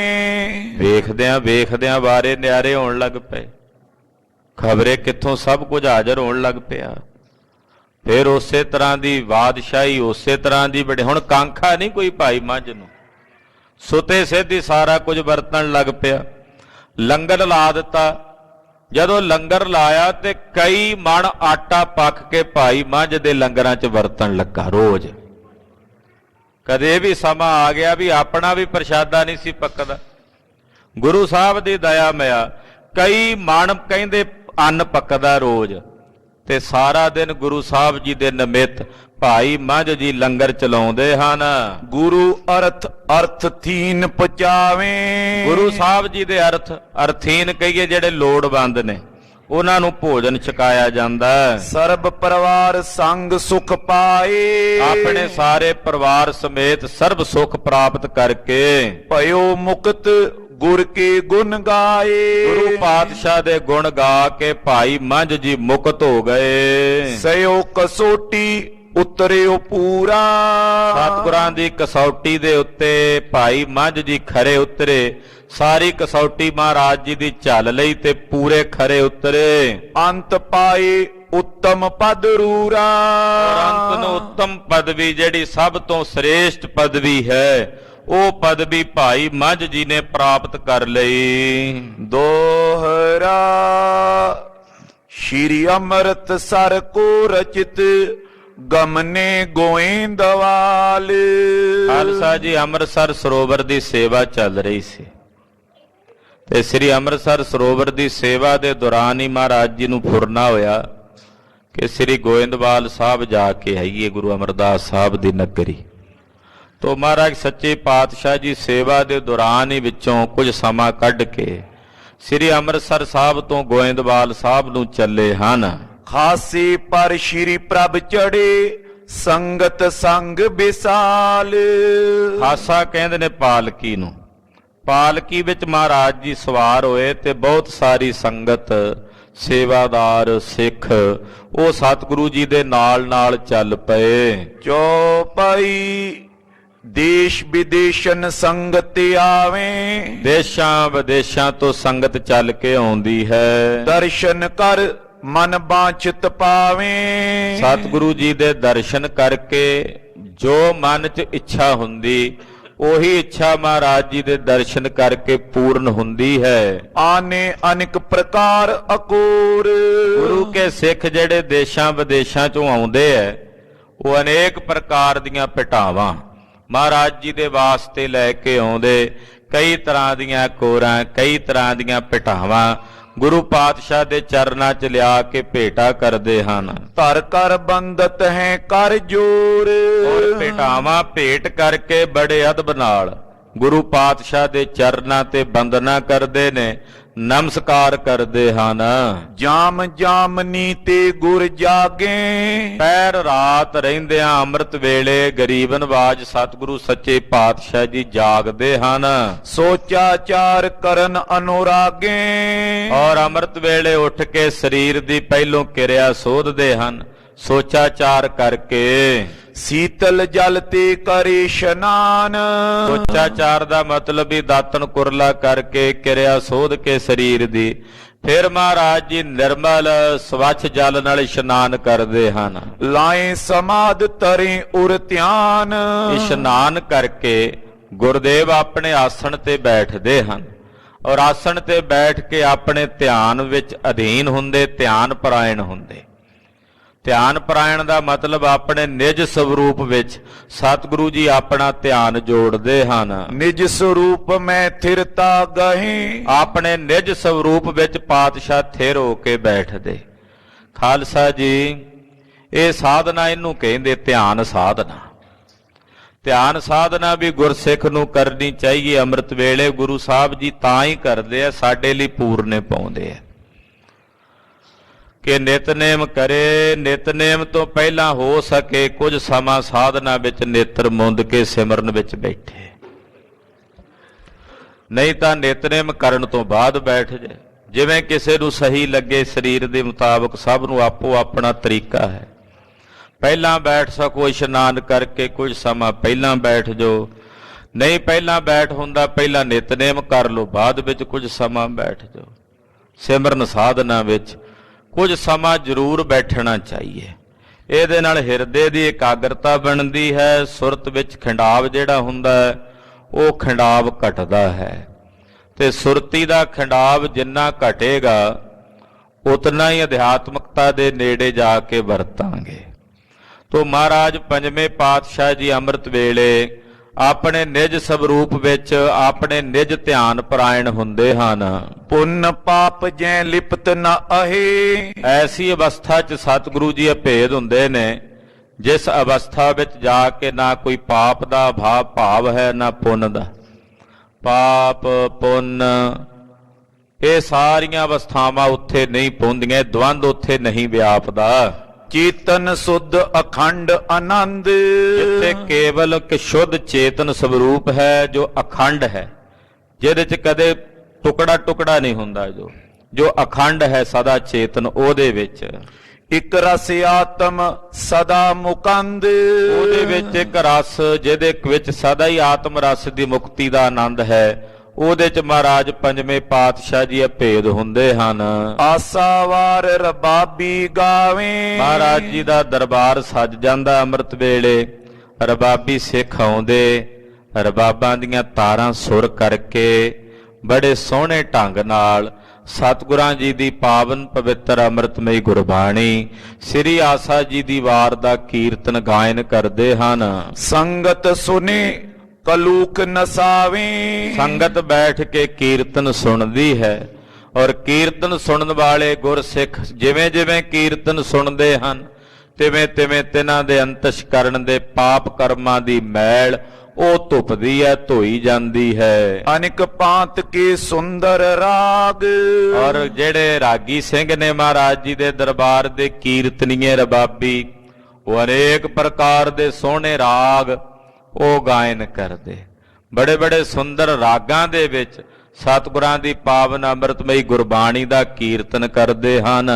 ਵੇਖਦਿਆਂ ਵਾਰੇ ਨਿਆਰੇ ਹੋਣ ਲੱਗ ਪਏ। ਖਬਰੇ ਕਿੱਥੋਂ ਸਭ ਕੁਝ ਹਾਜ਼ਰ ਹੋਣ ਲੱਗ ਪਿਆ। ਫਿਰ ਉਸੇ ਤਰ੍ਹਾਂ ਦੀ ਬਾਦਸ਼ਾਹੀ, ਉਸੇ ਤਰ੍ਹਾਂ ਦੀ ਬੜੇ। ਹੁਣ ਕਾਂਖਾ ਨਹੀਂ ਕੋਈ ਭਾਈ ਮੱਝ ਨੂੰ, ਸੁਤੇ ਸਿੱਧੀ ਸਾਰਾ ਕੁਝ ਵਰਤਣ ਲੱਗ ਪਿਆ। ਲੰਗਰ ਲਾ ਦਿੱਤਾ। ਜਦੋਂ ਲੰਗਰ ਲਾਇਆ ਤੇ ਕਈ ਮਣ ਆਟਾ ਪੱਕ ਕੇ ਭਾਈ ਮੱਝ ਦੇ ਲੰਗਰਾਂ 'ਚ ਵਰਤਣ ਲੱਗਾ। ਰੋਜ਼ ਕਦੇ ਵੀ ਸਮਾਂ ਆ ਗਿਆ ਵੀ ਆਪਣਾ ਵੀ ਪ੍ਰਸ਼ਾਦਾ ਨਹੀਂ ਸੀ ਪੱਕਦਾ। ਗੁਰੂ ਸਾਹਿਬ ਦੀ ਦਇਆ ਮਿਆ ਕਈ ਮਣ ਕਹਿੰਦੇ ਅੰਨ ਪੱਕਦਾ ਰੋਜ਼। ਤੇ ਸਾਰਾ ਦਿਨ ਗੁਰੂ ਸਾਹਿਬ ਜੀ ਦੇ ਨਿਮਿਤ ਭਾਈ ਮੱਝ ਜੀ ਲੰਗਰ ਚਲਾਉਂਦੇ ਹਨ। ਗੁਰੂ ਅਰਥ ਥੀਨ ਪਚਾਵੇ। ਗੁਰੂ ਸਾਹਿਬ ਜੀ ਦੇ ਅਰਥੀਨ ਕਹੀਏ ਜਿਹੜੇ ਲੋੜਵੰਦ ਨੇ, ਉਹਨਾਂ ਨੂੰ ਭੋਜਨ ਛਕਾਇਆ ਜਾਂਦਾ। ਸਰਬ ਪਰਿਵਾਰ ਸੰਗ ਸੁਖ ਪਾਏ। ਆਪਣੇ ਸਾਰੇ ਪਰਿਵਾਰ ਸਮੇਤ ਸਰਬ ਸੁਖ ਪ੍ਰਾਪਤ ਕਰਕੇ ਭਇਓ ਮੁਕਤ ਗੁਰ ਕੇ ਗੁਣ ਗਾਏ। ਗੁਰੂ ਪਾਤਸ਼ਾਹ ਦੇ ਗੁਣ ਗਾ ਕੇ ਭਾਈ ਮੱਝ ਜੀ ਮੁਕਤ ਹੋ ਗਏ। ਸਯੋ ਕਸੋਟੀ ਉਤਰਿਓ ਪੂਰਾ। ਸਤਿਗੁਰਾਂ ਦੀ ਕਸੌਟੀ ਦੇ ਉੱਤੇ ਭਾਈ ਮੰਝ ਜੀ ਖਰੇ ਉਤਰੇ। ਸਾਰੀ ਕਸੌਟੀ ਮਹਾਰਾਜ ਜੀ ਦੀ ਝੱਲ ਲਈ ਤੇ ਪੂਰੇ ਖਰੇ ਉਤਰੇ। ਅੰਤ ਪਾਏ ਉੱਤਮ ਪਦ ਰੂਰਾ। ਔਰ ਅੰਤ ਨੂੰ ਉੱਤਮ ਪਦਵੀ, ਜਿਹੜੀ ਸਭ ਤੋਂ ਸ੍ਰੇਸ਼ਟ ਪਦਵੀ ਹੈ, ਉਹ ਪਦਵੀ ਭਾਈ ਮੰਝ ਜੀ ਨੇ ਪ੍ਰਾਪਤ ਕਰ ਲਈ। ਦੋਹਰਾ ਸ਼੍ਰੀ ਅੰਮ੍ਰਿਤਸਰ ਕੋ ਰਚਿਤ ਗਮਨੇ ਗੋਇੰਦਵਾਲ। ਖਾਲਸਾ ਜੀ, ਅੰਮ੍ਰਿਤਸਰ ਸਰੋਵਰ ਦੀ ਸੇਵਾ ਚੱਲ ਰਹੀ ਸੀ ਤੇ ਸ੍ਰੀ ਅੰਮ੍ਰਿਤਸਰ ਸਰੋਵਰ ਦੀ ਸੇਵਾ ਦੇ ਦੌਰਾਨ ਹੀ ਮਹਾਰਾਜ ਜੀ ਨੂੰ ਫੁਰਨਾ ਹੋਇਆ ਕਿ ਸ੍ਰੀ ਗੋਇੰਦਵਾਲ ਸਾਹਿਬ ਜਾ ਕੇ ਆਈਏ, ਗੁਰੂ ਅਮਰਦਾਸ ਸਾਹਿਬ ਦੀ ਨਗਰੀ। ਤੋ ਮਹਾਰਾਜ ਸੱਚੇ ਪਾਤਸ਼ਾਹ ਜੀ ਸੇਵਾ ਦੇ ਦੌਰਾਨ ਹੀ ਵਿੱਚੋਂ ਕੁਝ ਸਮਾਂ ਕੱਢ ਕੇ ਸ੍ਰੀ ਅੰਮ੍ਰਿਤਸਰ ਸਾਹਿਬ ਤੋਂ ਗੋਇੰਦਵਾਲ ਸਾਹਿਬ ਨੂੰ ਚੱਲੇ ਹਨ। ਖਾਸੀ ਪਰ ਸ਼੍ਰੀ ਪ੍ਰਭ ਚੜੇ ਸੰਗਤ ਸੰਗ ਵਿਸਾਲ। ਖਾਸਾ ਕਹਿੰਦੇ ਨੇ ਪਾਲਕੀ ਨੂੰ। ਪਾਲਕੀ ਵਿੱਚ ਮਹਾਰਾਜ ਜੀ ਸਵਾਰ ਹੋਏ ਤੇ ਬਹੁਤ ਸਾਰੀ ਸੰਗਤ, ਸੇਵਾਦਾਰ, ਸਿੱਖ ਉਹ ਸਤਿਗੁਰੂ ਜੀ ਦੇ ਨਾਲ ਨਾਲ ਚੱਲ ਪਏ। ਚੌਪਈ ਦੇਸ਼ ਵਿਦੇਸ਼ਨ ਸੰਗਤ ਆਵੇ। ਦੇਸ਼ਾਂ ਵਿਦੇਸ਼ਾਂ ਤੋਂ ਸੰਗਤ ਚੱਲ ਕੇ ਆਉਂਦੀ ਹੈ। ਦਰਸ਼ਨ ਕਰ ਮਨ ਬਾਂਛਿਤ ਪਾਵੇ। ਸਤਿਗੁਰੂ ਜੀ ਦੇ ਦਰਸ਼ਨ ਕਰਕੇ ਜੋ ਮਨ 'ਚ ਇੱਛਾ ਹੁੰਦੀ, ਉਹੀ ਇੱਛਾ ਮਹਾਰਾਜ ਜੀ ਦੇ ਦਰਸ਼ਨ ਕਰਕੇ ਪੂਰਨ ਹੁੰਦੀ ਹੈ। ਆਨੇ ਅਨੇਕ ਪ੍ਰਕਾਰ ਅਕੂਰ। ਗੁਰੂ ਕੇ ਸਿੱਖ ਜਿਹੜੇ ਦੇਸ਼ਾਂ ਵਿਦੇਸ਼ਾਂ 'ਚੋਂ ਆਉਂਦੇ ਐ, ਉਹ ਅਨੇਕ ਪ੍ਰਕਾਰ ਦੀਆਂ ਭਟਾਵਾਂ ਮਹਾਰਾਜ ਜੀ ਦੇ ਵਾਸਤੇ ਲੈ ਕੇ ਆਉਂਦੇ। ਕਈ ਤਰ੍ਹਾਂ ਦੀਆਂ ਕੋਰਾਂ, ਕਈ ਤਰ੍ਹਾਂ ਦੀਆਂ ਭਟਾਵਾਂ ਗੁਰੂ ਪਾਤਸ਼ਾਹ ਦੇ ਚਰਨਾਂ 'ਚ ਲਿਆ ਕੇ ਭੇਟਾ ਕਰਦੇ ਹਨ। ਧਰ ਕਰ ਬੰਦਤ ਹੈ ਕਰ ਜੋਰ। ਔਰ ਭੇਟਾਵਾਂ ਭੇਟ ਕਰਕੇ ਬੜੇ ਅਦਬ ਨਾਲ ਗੁਰੂ ਪਾਤਸ਼ਾਹ ਦੇ ਚਰਨਾਂ ਤੇ ਬੰਦਨਾ ਕਰਦੇ ਨੇ, ਨਮਸਕਾਰ ਕਰਦੇ ਹਨ। ਜਾਮ ਜਾਮਨੀ ਤੇ ਗੁਰ ਜਾਗੇ। ਪੈਰ ਰਾਤ ਰਹਿੰਦਿਆਂ ਅੰਮ੍ਰਿਤ ਵੇਲੇ ਗਰੀਬ ਨਵਾਜ ਸਤਿਗੁਰੂ ਸੱਚੇ ਪਾਤਸ਼ਾਹ ਜੀ ਜਾਗਦੇ ਹਨ। ਸੋਚਾਚਾਰ ਕਰਨ ਅਨੁਰਾਗੇ। ਔਰ ਅੰਮ੍ਰਿਤ ਵੇਲੇ ਉੱਠ ਕੇ ਸਰੀਰ ਦੀ ਪਹਿਲੋਂ ਕਿਰਿਆ ਸੋਧਦੇ ਹਨ, ਸੋਚਾਚਾਰ ਕਰਕੇ। ਸੀਤਲ ਜਲ ਤੇ ਕਰੇ ਇਸ਼ਨਾਨ। ਸੋਚਾਚਾਰ ਦਾ ਮਤਲਬ ਹੀ ਦਾਤਨ ਕੁਰਲਾ ਕਰਕੇ ਕਿਰਿਆ ਸੋਧ ਕੇ ਸਰੀਰ ਦੀ ਫਿਰ ਮਹਾਰਾਜ ਜੀ ਨਿਰਮਲ ਸਵੱਛ ਜਲ ਨਾਲ ਇਸ਼ਨਾਨ ਕਰਦੇ ਹਨ। ਲਾਏ ਸਮਾਧ ਤਰੇ ਉਰ ਧਿਆਨ। ਇਸ਼ਨਾਨ ਕਰਕੇ ਗੁਰਦੇਵ ਆਪਣੇ ਆਸਣ ਤੇ ਬੈਠਦੇ ਹਨ ਔਰ ਆਸਣ ਤੇ ਬੈਠ ਕੇ ਆਪਣੇ ਧਿਆਨ ਵਿੱਚ ਅਧੀਨ ਹੁੰਦੇ, ਧਿਆਨ ਪਰਾਇਣ ਹੁੰਦੇ। ਧਿਆਨ ਪਰਾਇਣ ਦਾ ਮਤਲਬ ਆਪਣੇ ਨਿਜ ਸਰੂਪ ਵਿੱਚ ਸਤਿਗੁਰੂ ਜੀ ਆਪਣਾ ਧਿਆਨ ਜੋੜਦੇ ਹਨ। ਨਿਜ ਸਰੂਪ ਮੈਂ ਥਿਰਤਾ ਗਹੀ। ਆਪਣੇ ਨਿਜ ਸਰੂਪ ਵਿੱਚ ਪਾਤਸ਼ਾਹ ਥਿਰ ਹੋ ਕੇ ਬੈਠਦੇ। ਖਾਲਸਾ ਜੀ, ਇਹ ਸਾਧਨਾ ਇਹਨੂੰ ਕਹਿੰਦੇ ਧਿਆਨ ਸਾਧਨਾ। ਧਿਆਨ ਸਾਧਨਾ ਵੀ ਗੁਰਸਿੱਖ ਨੂੰ ਕਰਨੀ ਚਾਹੀਏ। ਅੰਮ੍ਰਿਤ ਵੇਲੇ ਗੁਰੂ ਸਾਹਿਬ ਜੀ ਤਾਂ ਹੀ ਕਰਦੇ ਆ, ਸਾਡੇ ਲਈ ਪੂਰਨੇ ਪਾਉਂਦੇ ਆ ਕਿ ਨਿਤਨੇਮ ਕਰੇ। ਨਿਤਨੇਮ ਤੋਂ ਪਹਿਲਾਂ ਹੋ ਸਕੇ ਕੁਝ ਸਮਾਂ ਸਾਧਨਾ ਵਿੱਚ ਨੇਤਰ ਮੁੰਦ ਕੇ ਸਿਮਰਨ ਵਿੱਚ ਬੈਠੇ, ਨਹੀਂ ਤਾਂ ਨਿਤਨੇਮ ਕਰਨ ਤੋਂ ਬਾਅਦ ਬੈਠ ਜਾਏ। ਜਿਵੇਂ ਕਿਸੇ ਨੂੰ ਸਹੀ ਲੱਗੇ, ਸਰੀਰ ਦੇ ਮੁਤਾਬਕ ਸਭ ਨੂੰ ਆਪੋ ਆਪਣਾ ਤਰੀਕਾ ਹੈ। ਪਹਿਲਾਂ ਬੈਠ ਸਕੋ ਇਸ਼ਨਾਨ ਕਰਕੇ, ਕੁਝ ਸਮਾਂ ਪਹਿਲਾਂ ਬੈਠ ਜਾਓ। ਨਹੀਂ ਪਹਿਲਾਂ ਬੈਠ ਹੁੰਦਾ, ਪਹਿਲਾਂ ਨਿਤਨੇਮ ਕਰ ਲਓ, ਬਾਅਦ ਵਿੱਚ ਕੁਝ ਸਮਾਂ ਬੈਠ ਜਾਓ। ਸਿਮਰਨ ਸਾਧਨਾ ਵਿੱਚ ਕੁਝ ਸਮਾਂ ਜ਼ਰੂਰ ਬੈਠਣਾ ਚਾਹੀਏ। ਇਹਦੇ ਨਾਲ ਹਿਰਦੇ ਦੀ ਇਕਾਗਰਤਾ ਬਣਦੀ ਹੈ। ਸੁਰਤ ਵਿੱਚ ਖਿੰਡਾਵ ਜਿਹੜਾ ਹੁੰਦਾ ਹੈ, ਉਹ ਖਿੰਡਾਵ ਘਟਦਾ ਹੈ ਤੇ ਸੁਰਤੀ ਦਾ ਖਿੰਡਾਵ ਜਿੰਨਾ ਘਟੇਗਾ ਉਤਨਾ ਹੀ ਅਧਿਆਤਮਕਤਾ ਦੇ ਨੇੜੇ ਜਾ ਕੇ ਵਰਤਾਂਗੇ। ਤੋ ਮਹਾਰਾਜ ਪੰਜਵੇਂ ਪਾਤਸ਼ਾਹ ਜੀ ਅੰਮ੍ਰਿਤ ਵੇਲੇ ਆਪਣੇ ਨਿਜ ਸਰੂਪ ਵਿੱਚ ਆਪਣੇ ਨਿਜ ਧਿਆਨ ਪਰਾਇਣ ਹੁੰਦੇ ਹਨ। ਪੁੰਨ ਪਾਪ ਜੈ ਲਿਪਤ ਨ ਅਹੇ। ਐਸੀ ਅਵਸਥਾ 'ਚ ਸਤਿਗੁਰੂ ਜੀ ਅਭੇਦ ਹੁੰਦੇ ਨੇ ਜਿਸ ਅਵਸਥਾ ਵਿੱਚ ਜਾ ਕੇ ਨਾ ਕੋਈ ਪਾਪ ਦਾ ਭਾਵ ਹੈ, ਨਾ ਪੁੰਨ ਦਾ। ਪਾਪ ਪੁੰਨ ਇਹ ਸਾਰੀਆਂ ਅਵਸਥਾਵਾਂ ਉੱਥੇ ਨਹੀਂ ਪਹੁੰਚਦੀਆਂ, ਦਵੰਦ ਉੱਥੇ ਨਹੀਂ ਵਿਆਪਦਾ। ਚੇਤਨ ਸੁਧ ਅਖੰਡ ਆਨੰਦ। ਜਿੱਥੇ ਕੇਵਲ ਇੱਕ ਸ਼ੁੱਧ ਚੇਤਨ ਸਰੂਪ ਹੈ ਜੋ ਅਖੰਡ ਹੈ, ਜਿਹਦੇ 'ਚ ਕਦੇ ਟੁਕੜਾ ਟੁਕੜਾ ਨਹੀਂ ਹੁੰਦਾ, ਜੋ ਅਖੰਡ ਹੈ ਸਦਾ ਚੇਤਨ, ਉਹਦੇ ਵਿੱਚ ਇਕ ਰਸ ਆਤਮ ਸਦਾ ਮੁਕੰਦ। ਉਹਦੇ ਵਿੱਚ ਇੱਕ ਰਸ ਜਿਹਦੇ ਵਿੱਚ ਸਦਾ ਹੀ ਆਤਮ ਰਸ ਦੀ ਮੁਕਤੀ ਦਾ ਆਨੰਦ ਹੈ। ਉਹਦੇ ਚ ਮਹਾਰਾਜ ਪੰਜਵੇਂ ਪਾਤਸ਼ਾਹ ਜੀ ਭੇਦ ਹੁੰਦੇ ਹਨ। ਆਸਾਵਾਰ ਰਬਾਬੀ ਗਾਵੇ। ਮਹਾਰਾਜ ਜੀ ਦਾ ਦਰਬਾਰ ਸੱਜ ਜਾਂਦਾ ਅੰਮ੍ਰਿਤ ਵੇਲੇ। ਰਬਾਬੀ ਸਿੱਖ ਆਉਂਦੇ ਰਬਾਬਾਂ ਦੀਆਂ ਤਾਰਾਂ ਸੁਰ ਕਰਕੇ ਬੜੇ ਸੋਹਣੇ ਢੰਗ ਨਾਲ ਸਤਿਗੁਰਾਂ ਜੀ ਦੀ ਪਾਵਨ ਪਵਿੱਤਰ ਅੰਮ੍ਰਿਤਮਈ ਗੁਰਬਾਣੀ ਸ੍ਰੀ ਆਸਾ ਜੀ ਦੀ ਵਾਰ ਦਾ ਕੀਰਤਨ ਗਾਇਨ ਕਰਦੇ ਹਨ। ਸੰਗਤ ਸੁਨੇ ਕਲੂਕ ਨਸਾਵੇ। ਸੰਗਤ ਬੈਠ ਕੇ ਕੀਰਤਨ ਸੁਣਦੀ ਹੈ ਔਰ ਕੀਰਤਨ ਸੁਣਨ ਵਾਲੇ ਗੁਰਸਿੱਖ ਜਿਵੇਂ ਜਿਵੇਂ ਕੀਰਤਨ ਸੁਣਦੇ ਹਨ ਤਿਵੇਂ ਤਿਵੇਂ ਤਿਨਾਂ ਦੇ ਅੰਤਸ਼ਕਰਨ ਦੇ ਪਾਪ ਕਰਮਾਂ ਦੀ ਮੈਲ ਉਹ ਧੁੱਪਦੀ ਹੈ, ਧੋਈ ਜਾਂਦੀ ਹੈ। ਅਨੇਕ ਪਾਂਤ ਕੇ ਸੁੰਦਰ ਰਾਗ। ਔਰ ਜਿਹੜੇ ਰਾਗੀ ਸਿੰਘ ਨੇ ਮਹਾਰਾਜ ਜੀ ਦੇ ਦਰਬਾਰ ਦੇ ਕੀਰਤਨੀਏ ਰਬਾਬੀ ਉਹ ਅਨੇਕ ਪ੍ਰਕਾਰ ਦੇ ਸੋਹਣੇ ਰਾਗ ਉਹ ਗਾਇਨ ਕਰਦੇ। ਬੜੇ ਬੜੇ ਸੁੰਦਰ ਰਾਗਾਂ ਦੇ ਵਿੱਚ ਸਤਿਗੁਰਾਂ ਦੀ ਪਾਵਨ ਅੰਮ੍ਰਿਤਮਈ ਗੁਰਬਾਣੀ ਦਾ ਕੀਰਤਨ ਕਰਦੇ ਹਨ।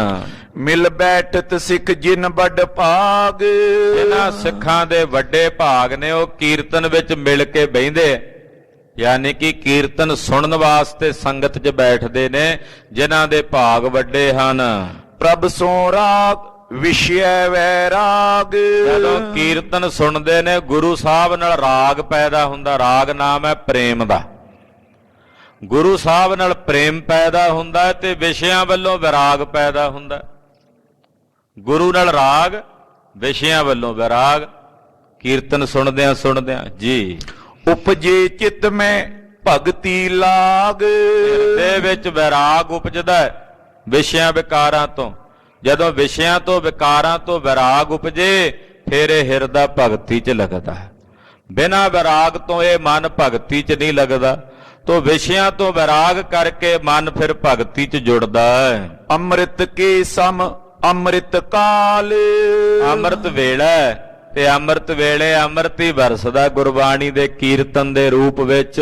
ਮਿਲ ਬੈਠਤ ਸਿੱਖ ਜਿਨ ਵੱਡ ਭਾਗ। ਜਿਨ੍ਹਾਂ ਸਿੱਖਾਂ ਦੇ ਵੱਡੇ ਭਾਗ ਨੇ ਉਹ ਕੀਰਤਨ ਵਿੱਚ ਮਿਲ ਕੇ ਬਹਿੰਦੇ, ਯਾਨੀ ਕਿ ਕੀਰਤਨ ਸੁਣਨ ਵਾਸਤੇ ਸੰਗਤ 'ਚ ਬੈਠਦੇ ਨੇ ਜਿਨ੍ਹਾਂ ਦੇ ਭਾਗ ਵੱਡੇ ਹਨ। ਪ੍ਰਭ ਸੋ ਰਾਗ ਵਿਸ਼ੇ ਵੈਰਾਗ। ਜਦੋਂ ਕੀਰਤਨ ਸੁਣਦੇ ਨੇ ਗੁਰੂ ਸਾਹਿਬ ਨਾਲ ਰਾਗ ਪੈਦਾ ਹੁੰਦਾ। ਰਾਗ ਨਾਮ ਹੈ ਪ੍ਰੇਮ ਦਾ। ਗੁਰੂ ਸਾਹਿਬ ਨਾਲ ਪ੍ਰੇਮ ਪੈਦਾ ਹੁੰਦਾ ਤੇ ਵਿਸ਼ਿਆਂ ਵੱਲੋਂ ਵਿਰਾਗ ਪੈਦਾ ਹੁੰਦਾ। ਗੁਰੂ ਨਾਲ ਰਾਗ, ਵਿਸ਼ਿਆਂ ਵੱਲੋਂ ਵਿਰਾਗ। ਕੀਰਤਨ ਸੁਣਦਿਆਂ ਸੁਣਦਿਆਂ ਜੀ ਉਪਜੇ ਚਿਤ ਮੈਂ ਭਗਤੀ ਲਾਗ। ਹਿਰਦੇ ਵਿੱਚ ਵਿਰਾਗ ਉਪਜਦਾ ਹੈ ਵਿਸ਼ਿਆਂ ਵਿਕਾਰਾਂ ਤੋਂ। ਜਦੋਂ ਵਿਸ਼ਿਆਂ ਤੋਂ ਵਿਕਾਰਾਂ ਤੋਂ ਵਿਰਾਗ ਉਪਜੇ ਫਿਰ ਇਹ ਹਿਰਦਾ ਭਗਤੀ 'ਚ ਲੱਗਦਾ ਹੈ। ਬਿਨਾਂ ਵਿਰਾਗ ਤੋਂ ਇਹ ਮਨ ਭਗਤੀ 'ਚ ਨਹੀਂ ਲੱਗਦਾ। ਤੋ ਵਿਸ਼ਿਆਂ ਤੋਂ ਵਿਰਾਗ ਕਰਕੇ ਮਨ ਫਿਰ ਭਗਤੀ 'ਚ ਜੁੜਦਾ ਹੈ। ਅੰਮ੍ਰਿਤ ਕੇ ਸਮ ਅੰਮ੍ਰਿਤ ਕਾਲ। ਅੰਮ੍ਰਿਤ ਵੇਲਾ ਤੇ ਅੰਮ੍ਰਿਤ ਵੇਲੇ ਅੰਮ੍ਰਿਤ ਹੀ ਵਰਸਦਾ ਗੁਰਬਾਣੀ ਦੇ ਕੀਰਤਨ ਦੇ ਰੂਪ ਵਿੱਚ।